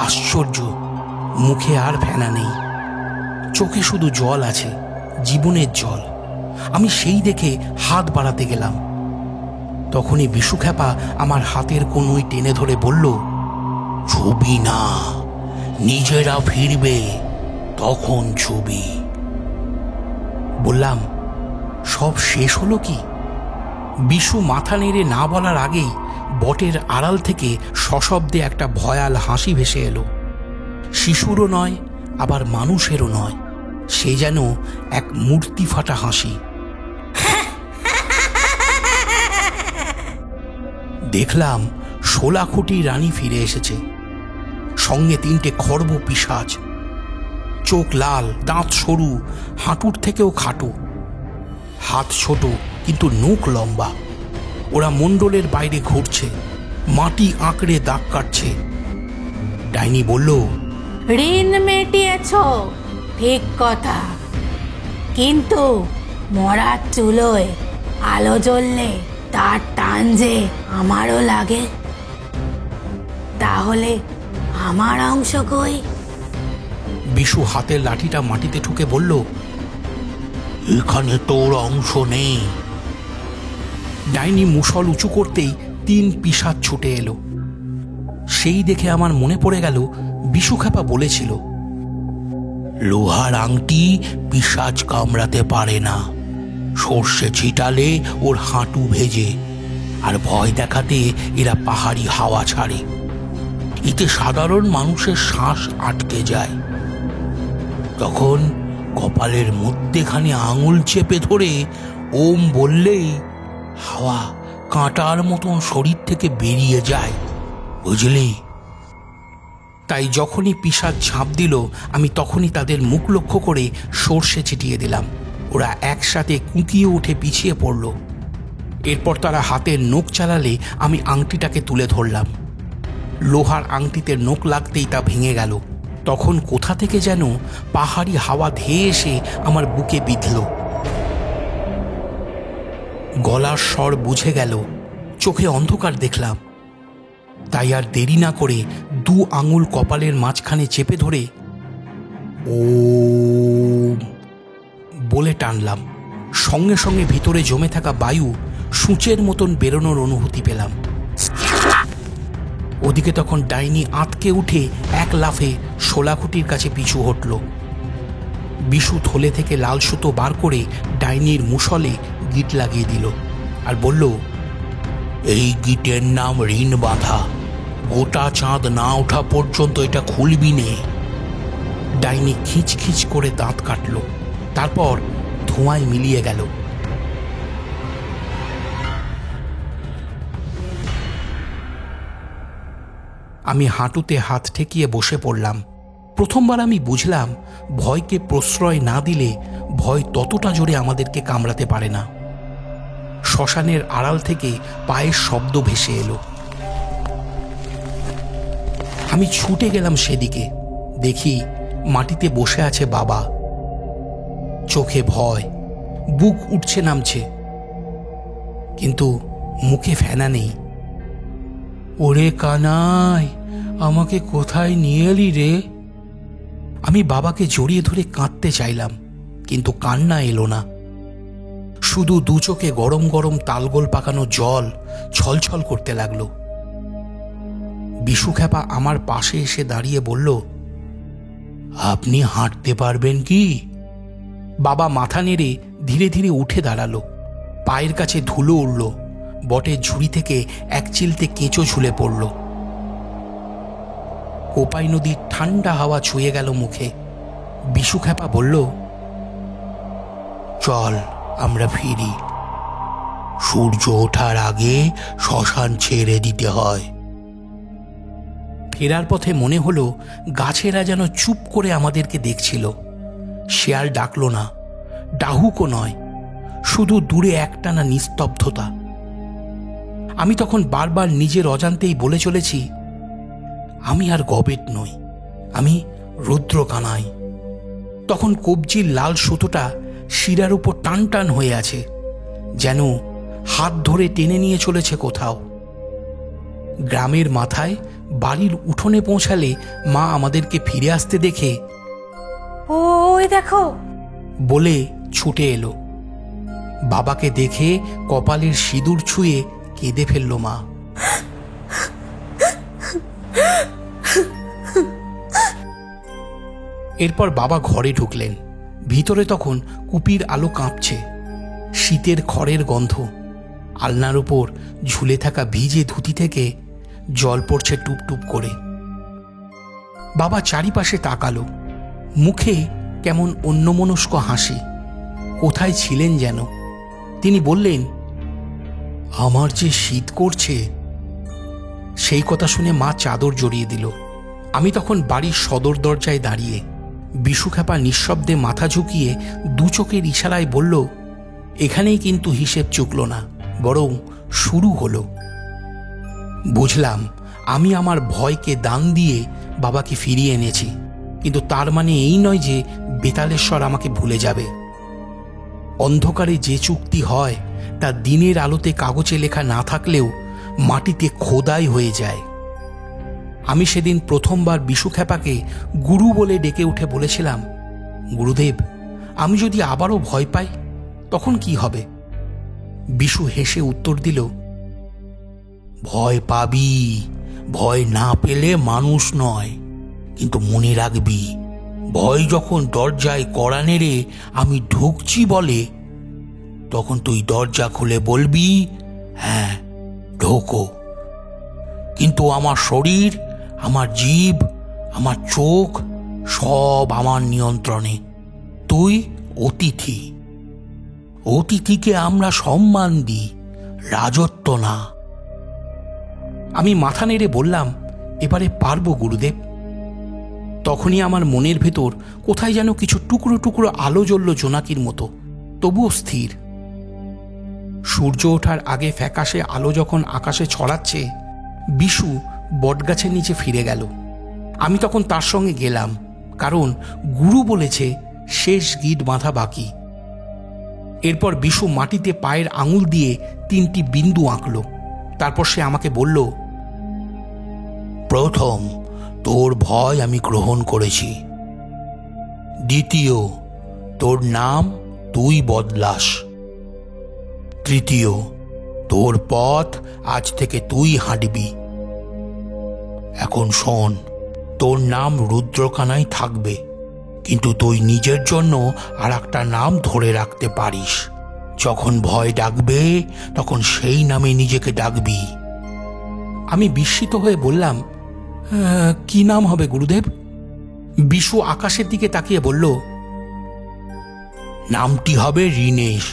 আশ্চর্য, মুখে আর ফেনা নেই, চোখে শুধু জল আছে, জীবনের জল। আমি সেই দেখে হাত বাড়াতে গেলাম, তখনই বিশুখ্যাপা আমার হাতের কনুই টেনে ধরে বলল, ছবি না, নিজেরা ফিরবে তখন ছবি। বললাম, সব শেষ হলো কি? বিশু মাথা নেড়ে না বলার আগেই বটের আড়াল থেকে সশব্দে একটা ভয়াল হাসি ভেসে এলো। শিশুরও নয়, আবার মানুষেরও নয়, সে যেন এক মূর্তি ফাটা হাসি। দেখলাম শোলাখুটি রানী ফিরে এসেছে, সঙ্গে 3টে খর্ব পিশাচ। চোখ লাল, দাঁত সরু, হাঁটুর থেকেও খাটো, হাত ছোট কিন্তু নখ লম্বা। ওরা মণ্ডলের বাইরে ঘুরছে, মাটি আঁকড়ে দাগ কাটছে। ডাইনি বলল, ঋণ মেটিয়েছ, ঠিক কথা, কিন্তু মরার চুলোয় আলো জ্বললে তার টান যে আমারও লাগে, তাহলে আমার অংশ কই? বিশু হাতের লাঠিটা মাটিতে ঠুকে বলল, এখানে তোর অংশ নেই। ডাইনি মুষল উঁচু করতেই 3 পিশাচ ছুটে এলো। সেই দেখে আমার মনে পড়ে গেল বিশুখ্যাপা বলেছিল, লোহার আংটি পিশাচ কামড়াতে পারে না, সর্ষে ছিটালে ওর হাঁটু ভেজে, আর ভয় দেখাতে এরা পাহাড়ি হাওয়া ছাড়ে, এতে সাধারণ মানুষের শ্বাস আটকে যায়। তখন কপালের মধ্যেখানে আঙুল চেপে ধরে ওম বললেই হাওয়া কাঁটার মতন শরীর থেকে বেরিয়ে যায়, বুঝলি? তাই যখনই পিশাচ ঝাঁপ দিল, আমি তখনই তাদের মুখ লক্ষ্য করে সর্ষে ছিটিয়ে দিলাম। ওরা একসাথে কুঁকিয়ে উঠে পিছিয়ে পড়ল। এরপর তারা হাতের নখ চালালে আমি আংটিটাকে তুলে ধরলাম। লোহার আংটিতে নখ লাগতেই তা ভেঙে গেল। তখন কোথা থেকে যেন পাহাড়ি হাওয়া ধেয়ে এসে আমার বুকে বিঁধল। গলার স্বর বুঝে গেল, চোখে অন্ধকার দেখলাম। তাই আর দেরি না করে 2 আঙুল কপালের মাঝখানে চেপে ধরে ওম বলে টানলাম। সঙ্গে সঙ্গে ভিতরে জমে থাকা বায়ু সূচের মতন বেরোনোর অনুভূতি পেলাম। ওদিকে তখন ডাইনি আঁতকে উঠে এক লাফে শোলাখুটির কাছে পিছু হটল। বিশু থলে থেকে লাল সুতো বার করে ডাইনির মুষলে গিট লাগিয়ে দিল আর বলল, এই গিটের নাম ঋণ বাঁধা, গোটা চাঁদ না ওঠা পর্যন্ত এটা খুলবি নে। ডাইনি খিচ খিচ করে দাঁত কাটল, তারপর ধোঁয়ায় মিলিয়ে গেল। আমি হাঁটুতে হাত ঠেকিয়ে বসে পড়লাম। প্রথমবার আমি বুঝলাম, ভয়কে প্রশ্রয় না দিলে ভয় ততটা জোরে আমাদেরকে কামড়াতে পারে না। শ্মশানের আড়াল থেকে পায়ের শব্দ ভেসে এলো। আমি ছুটে গেলাম সেদিকে। দেখি মাটিতে বসে আছে বাবা, চোখে ভয়, বুক উঠছে নামছে, কিন্তু মুখে ফেনা নেই। ওরে কানাই, আমাকে কোথায় নিয়ে এলি রে? আমি বাবাকে জড়িয়ে ধরে কাঁদতে চাইলাম, কিন্তু কান্না এলো না। শুধু দু চোখে গরম গরম তালগোল পাকানো জল ছলছল করতে লাগলো। বিশু খ্যাপা আমার পাশে এসে দাঁড়িয়ে বলল, আপনি হাঁটতে পারবেন কি? বাবা মাথা নেড়ে ধীরে ধীরে উঠে দাঁড়ালো। পায়ের কাছে ধুলো উড়ল, বটের ঝুড়ি থেকে এক চিলতে কেঁচো ঝুলে পড়ল। কোপাই নদীর ঠান্ডা হাওয়া ছুঁয়ে গেল মুখে। বিশু খ্যাপা বলল, চল আমরা ফিরি, সূর্য ওঠার আগে শ্মশান ছেড়ে দিতে হয়। ফেরার পথে মনে হলো গাছেরা যেন চুপ করে আমাদেরকে দেখছিল। শেয়াল ডাকলো না, ডাহুকও নয়, শুধু দূরে একটানা নিস্তব্ধতা। আমি তখন বারবার নিজের অজান্তেই বলে চলেছি, আমি আর গবেট নই, আমি রুদ্রকানাই। তখন কবজির লাল সুতোটা শিরার উপর টান টান হয়ে আছে, যেন হাত ধরে টেনে নিয়ে চলেছে কোথাও। গ্রামের মাথায় বাড়ির উঠোনে পৌঁছালে মা আমাদেরকে ফিরে আসতে দেখে ওই দেখো বলে ছুটে এলো। বাবাকে দেখে কপালের সিঁদুর ছুঁয়ে কেঁদে ফেলল মা। এরপর বাবা ঘরে ঢুকলেন। ভিতরে তখন কুপির আলো কাঁপছে, শীতের খড়ের গন্ধ। আলনার উপর ঝুলে থাকা ভিজে ধুতি থেকে জল পড়ছে টুপটুপ করে। বাবা চারিপাশে তাকালো, মুখে কেমন অন্যমনস্ক হাসি। কোথায় ছিলেন যেন। তিনি বললেন, আমার যে শীত করছে। সেই কথা শুনে মা চাদর জড়িয়ে দিল। আমি তখন বাড়ির সদর দরজায় দাঁড়িয়ে। বিশু খ্যাপা নিঃশব্দে মাথা ঝুঁকিয়ে দু চোখের ইশারায় বলল, এখানেই কিন্তু হিসেব চুকল না, বরং শুরু হলো। বুঝলাম আমি আমার ভয়কে দান দিয়ে বাবাকে ফিরিয়ে এনেছি, কিন্তু তার মানে এই নয় যে বেতালেশ্বর আমাকে ভুলে যাবে। অন্ধকারে যে চুক্তি হয় তা দিনের আলোতে কাগজে লেখা না থাকলেও মাটিতে খোদাই হয়ে যায়। আমি সেদিন প্রথমবার বিশু খ্যাপাকে গুরু বলে ডেকে উঠে বলেছিলাম, গুরুদেব, আমি যদি আবারও ভয় পাই তখন কি হবে? বিশু হেসে উত্তর দিল, ভয় পাবি, ভয় না পেলে মানুষ নয়। কিন্তু মনে রাখবি, ভয় যখন দরজায় কড়া নেড়ে আমি ঢুকছি বলে, তখন তুই দরজা খুলে বলবি, হ্যাঁ ঢোকো। কিন্তু আমার শরীর, আমার জিভ, আমার চোখ সব আমার নিয়ন্ত্রণে। তুই অতিথি। অতিথিকে আমরা সম্মান দিই, রাজত্ব না। আমি মাথা নেড়ে বললাম, এবারে পারবো গুরুদেব। তখনই আমার মনের ভেতর কোথায় যেন কিছু টুকরো টুকরো আলো জ্বলল জোনাকির মতো, তবুও স্থির। সূর্য ওঠার আগে ফ্যাকাশে আলো যখন আকাশে ছড়াচ্ছে, বিশু বটগাছের নিচে ফিরে গেল। আমি তখন তার সঙ্গে গেলাম, কারণ গুরু বলেছে শেষ গিট বাঁধা বাকি। এরপর বিশু মাটিতে পায়ের আঙুল দিয়ে 3টি বিন্দু আঁকল। তারপর সে আমাকে বলল, প্রথম, তোর ভয় আমি গ্রহণ করেছি। দ্বিতীয়, তোর নাম তুই বদলাস। তৃতীয়, তোর পথ আজ থেকে তুই হাঁটবি। এখন শোন, তোর নাম রুদ্রকানাই থাকবে, কিন্তু তুই নিজের জন্য আর একটা নাম ধরে রাখতে পারিস। যখন ভয় ডাকবে তখন সেই নামে নিজেকে ডাকবি। আমি বিস্মিত হয়ে বললাম, কি নাম হবে গুরুদেব? বিশু আকাশের দিকে তাকিয়ে বলল, নামটি হবে ঋণেশ,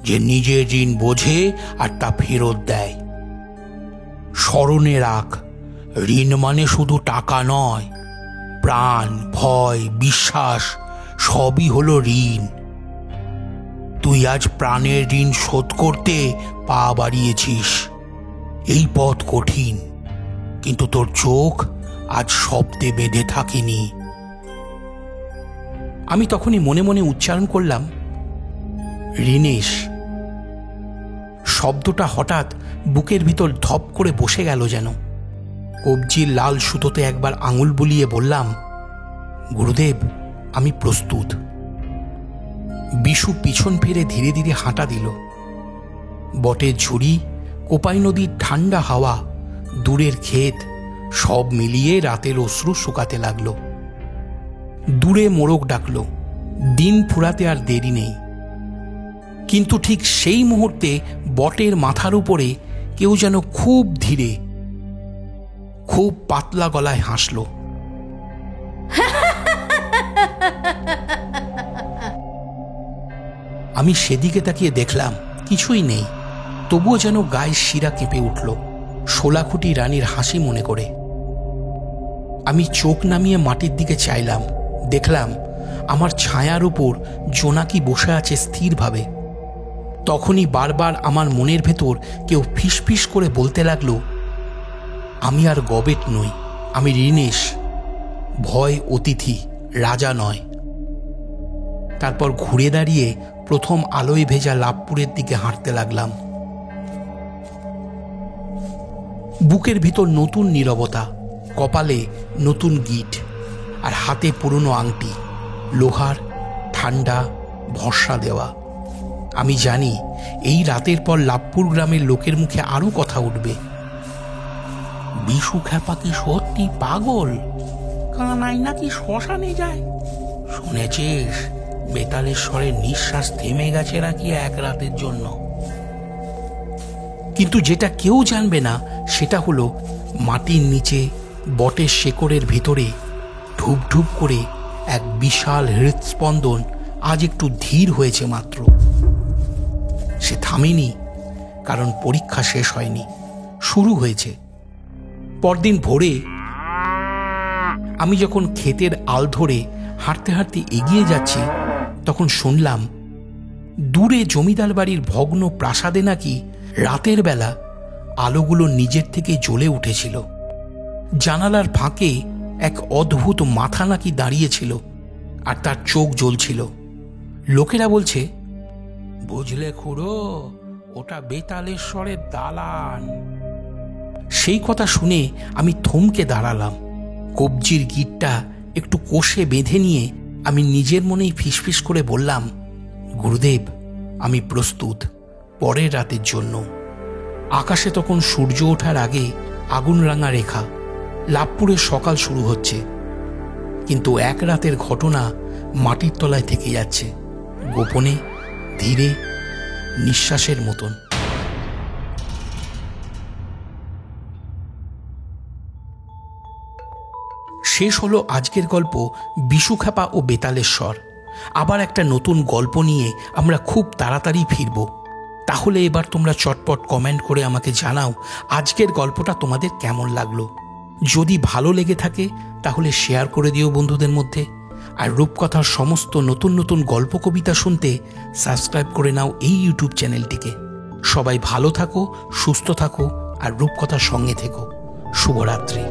যে নিজের ঋণ বোঝে আর তা ফেরত দেয়। স্মরণে রাখ, ঋণ মানে শুধু টাকা নয়, প্রাণ, ভয়, বিশ্বাস সবই হলো ঋণ। তুই আজ প্রাণের ঋণ শোধ করতে পা বাড়িয়েছিস। এই পথ কঠিন, কিন্তু তোর চোখ আজ শব্দে বেঁধে থাকেনি। আমি তখনই মনে মনে উচ্চারণ করলাম, ঋণেশ। শব্দটা হঠাৎ বুকের ভিতর ধপ করে বসে গেল যেন। কবজির লাল সুতোতে একবার আঙুল বুলিয়ে বললাম, গুরুদেব, আমি প্রস্তুত। বিশু পিছন ফিরে ধীরে ধীরে হাঁটা দিল। বটের ঝুড়ি, কোপাই নদীর ঠান্ডা হাওয়া, দূরের ক্ষেত সব মিলিয়ে রাতের অশ্রু শুকাতে লাগল। দূরে মোরগ ডাকল, দিন ফুরাতে আর দেরি নেই। কিন্তু ঠিক সেই মুহূর্তে বটের মাথার উপরে কেউ যেন খুব ধীরে, খুব পাতলা গলায় হাসল। আমি সেদিকে তাকিয়ে দেখলাম কিছুই নেই, তবুও যেন গায়ের শিরা কেঁপে উঠল শোলাখুটি রানীর হাসি মনে করে। আমি চোখ নামিয়ে মাটির দিকে চাইলাম, দেখলাম আমার ছায়ার উপর জোনাকি বসে আছে স্থিরভাবে। তখনই বারবার আমার মনের ভেতর কেউ ফিসফিস করে বলতে লাগলো, আমি আর গবেট নই, আমি ঋণেশ, ভয় অতিথি, রাজা নয়। তারপর ঘুরে দাঁড়িয়ে প্রথম আলোয় ভেজা লাভপুরের দিকে হাঁটতে লাগলাম। বুকের ভিতর নতুন নীরবতা, কপালে নতুন গিট, আর হাতে পুরনো আংটি, লোহার, ঠান্ডা, ভরসা দেওয়া। আমি জানি এই রাতের পর লাভপুর গ্রামের লোকের মুখে আরো কথা উঠবে। বিশু খ্যাপা কি সত্যি পাগল? কানাই নাকি শ্মশানে যায়? শুনেছিস বেতালেশ্বরের নিঃশ্বাস থেমে গেছে নাকি এক রাতের জন্য? কিন্তু যেটা কেউ জানবে না সেটা হলো মাটির নিচে বটের শেকড়ের ভিতরে ঢুপ ঢুপ করে এক বিশাল হৃৎস্পন্দন আজ একটু ধীর হয়েছে মাত্র। সে থামেনি, কারণ পরীক্ষা শেষ হয়নি, শুরু হয়েছে। পরদিন ভোরে আমি যখন ক্ষেতের আল ধরে হাঁটতে হাঁটতে এগিয়ে যাচ্ছি, তখন শুনলাম দূরে জমিদার বাড়ির ভগ্ন প্রাসাদে নাকি রাতের বেলা আলোগুলো নিজের থেকে জ্বলে উঠেছিল। জানালার ফাঁকে এক অদ্ভুত মাথা নাকি দাঁড়িয়েছিল, আর তার চোখ জ্বলছিল। লোকেরা বলছে, বুঝলে খুড়ো, ওটা বেতালেশ্বরের দালান। সেই কথা শুনে আমি থমকে দাঁড়ালাম। কবজির গিটটা একটু কষে বেঁধে নিয়ে আমি নিজের মনেই ফিসফিস করে বললাম, গুরুদেব, আমি প্রস্তুত পরের রাতের জন্য। আকাশে তখন সূর্য ওঠার আগে আগুন রাঙা রেখা, লাভপুরের সকাল শুরু হচ্ছে। কিন্তু এক রাতের ঘটনা মাটির তলায় থেকে যাচ্ছে, গোপনে, ধীরে, নিঃশ্বাসের মতন। শেষ হলো আজকের গল্প বিশু খ্যাপা ও বেতালেশ্বর। আবার একটা নতুন গল্প নিয়ে আমরা খুব তাড়াতাড়ি ফিরব। তাহলে এবার তোমরা চটপট কমেন্ট করে আমাকে জানাও আজকের গল্পটা তোমাদের কেমন লাগলো। যদি ভালো লেগে থাকে তাহলে শেয়ার করে দিও বন্ধুদের মধ্যে। আর রূপকথার সমস্ত নতুন নতুন গল্প কবিতা শুনতে সাবস্ক্রাইব করে নাও এই ইউটিউব চ্যানেলটিকে। সবাই ভালো থাকো, সুস্থ থাকো, আর রূপকথার সঙ্গে থেকো। শুভরাত্রি।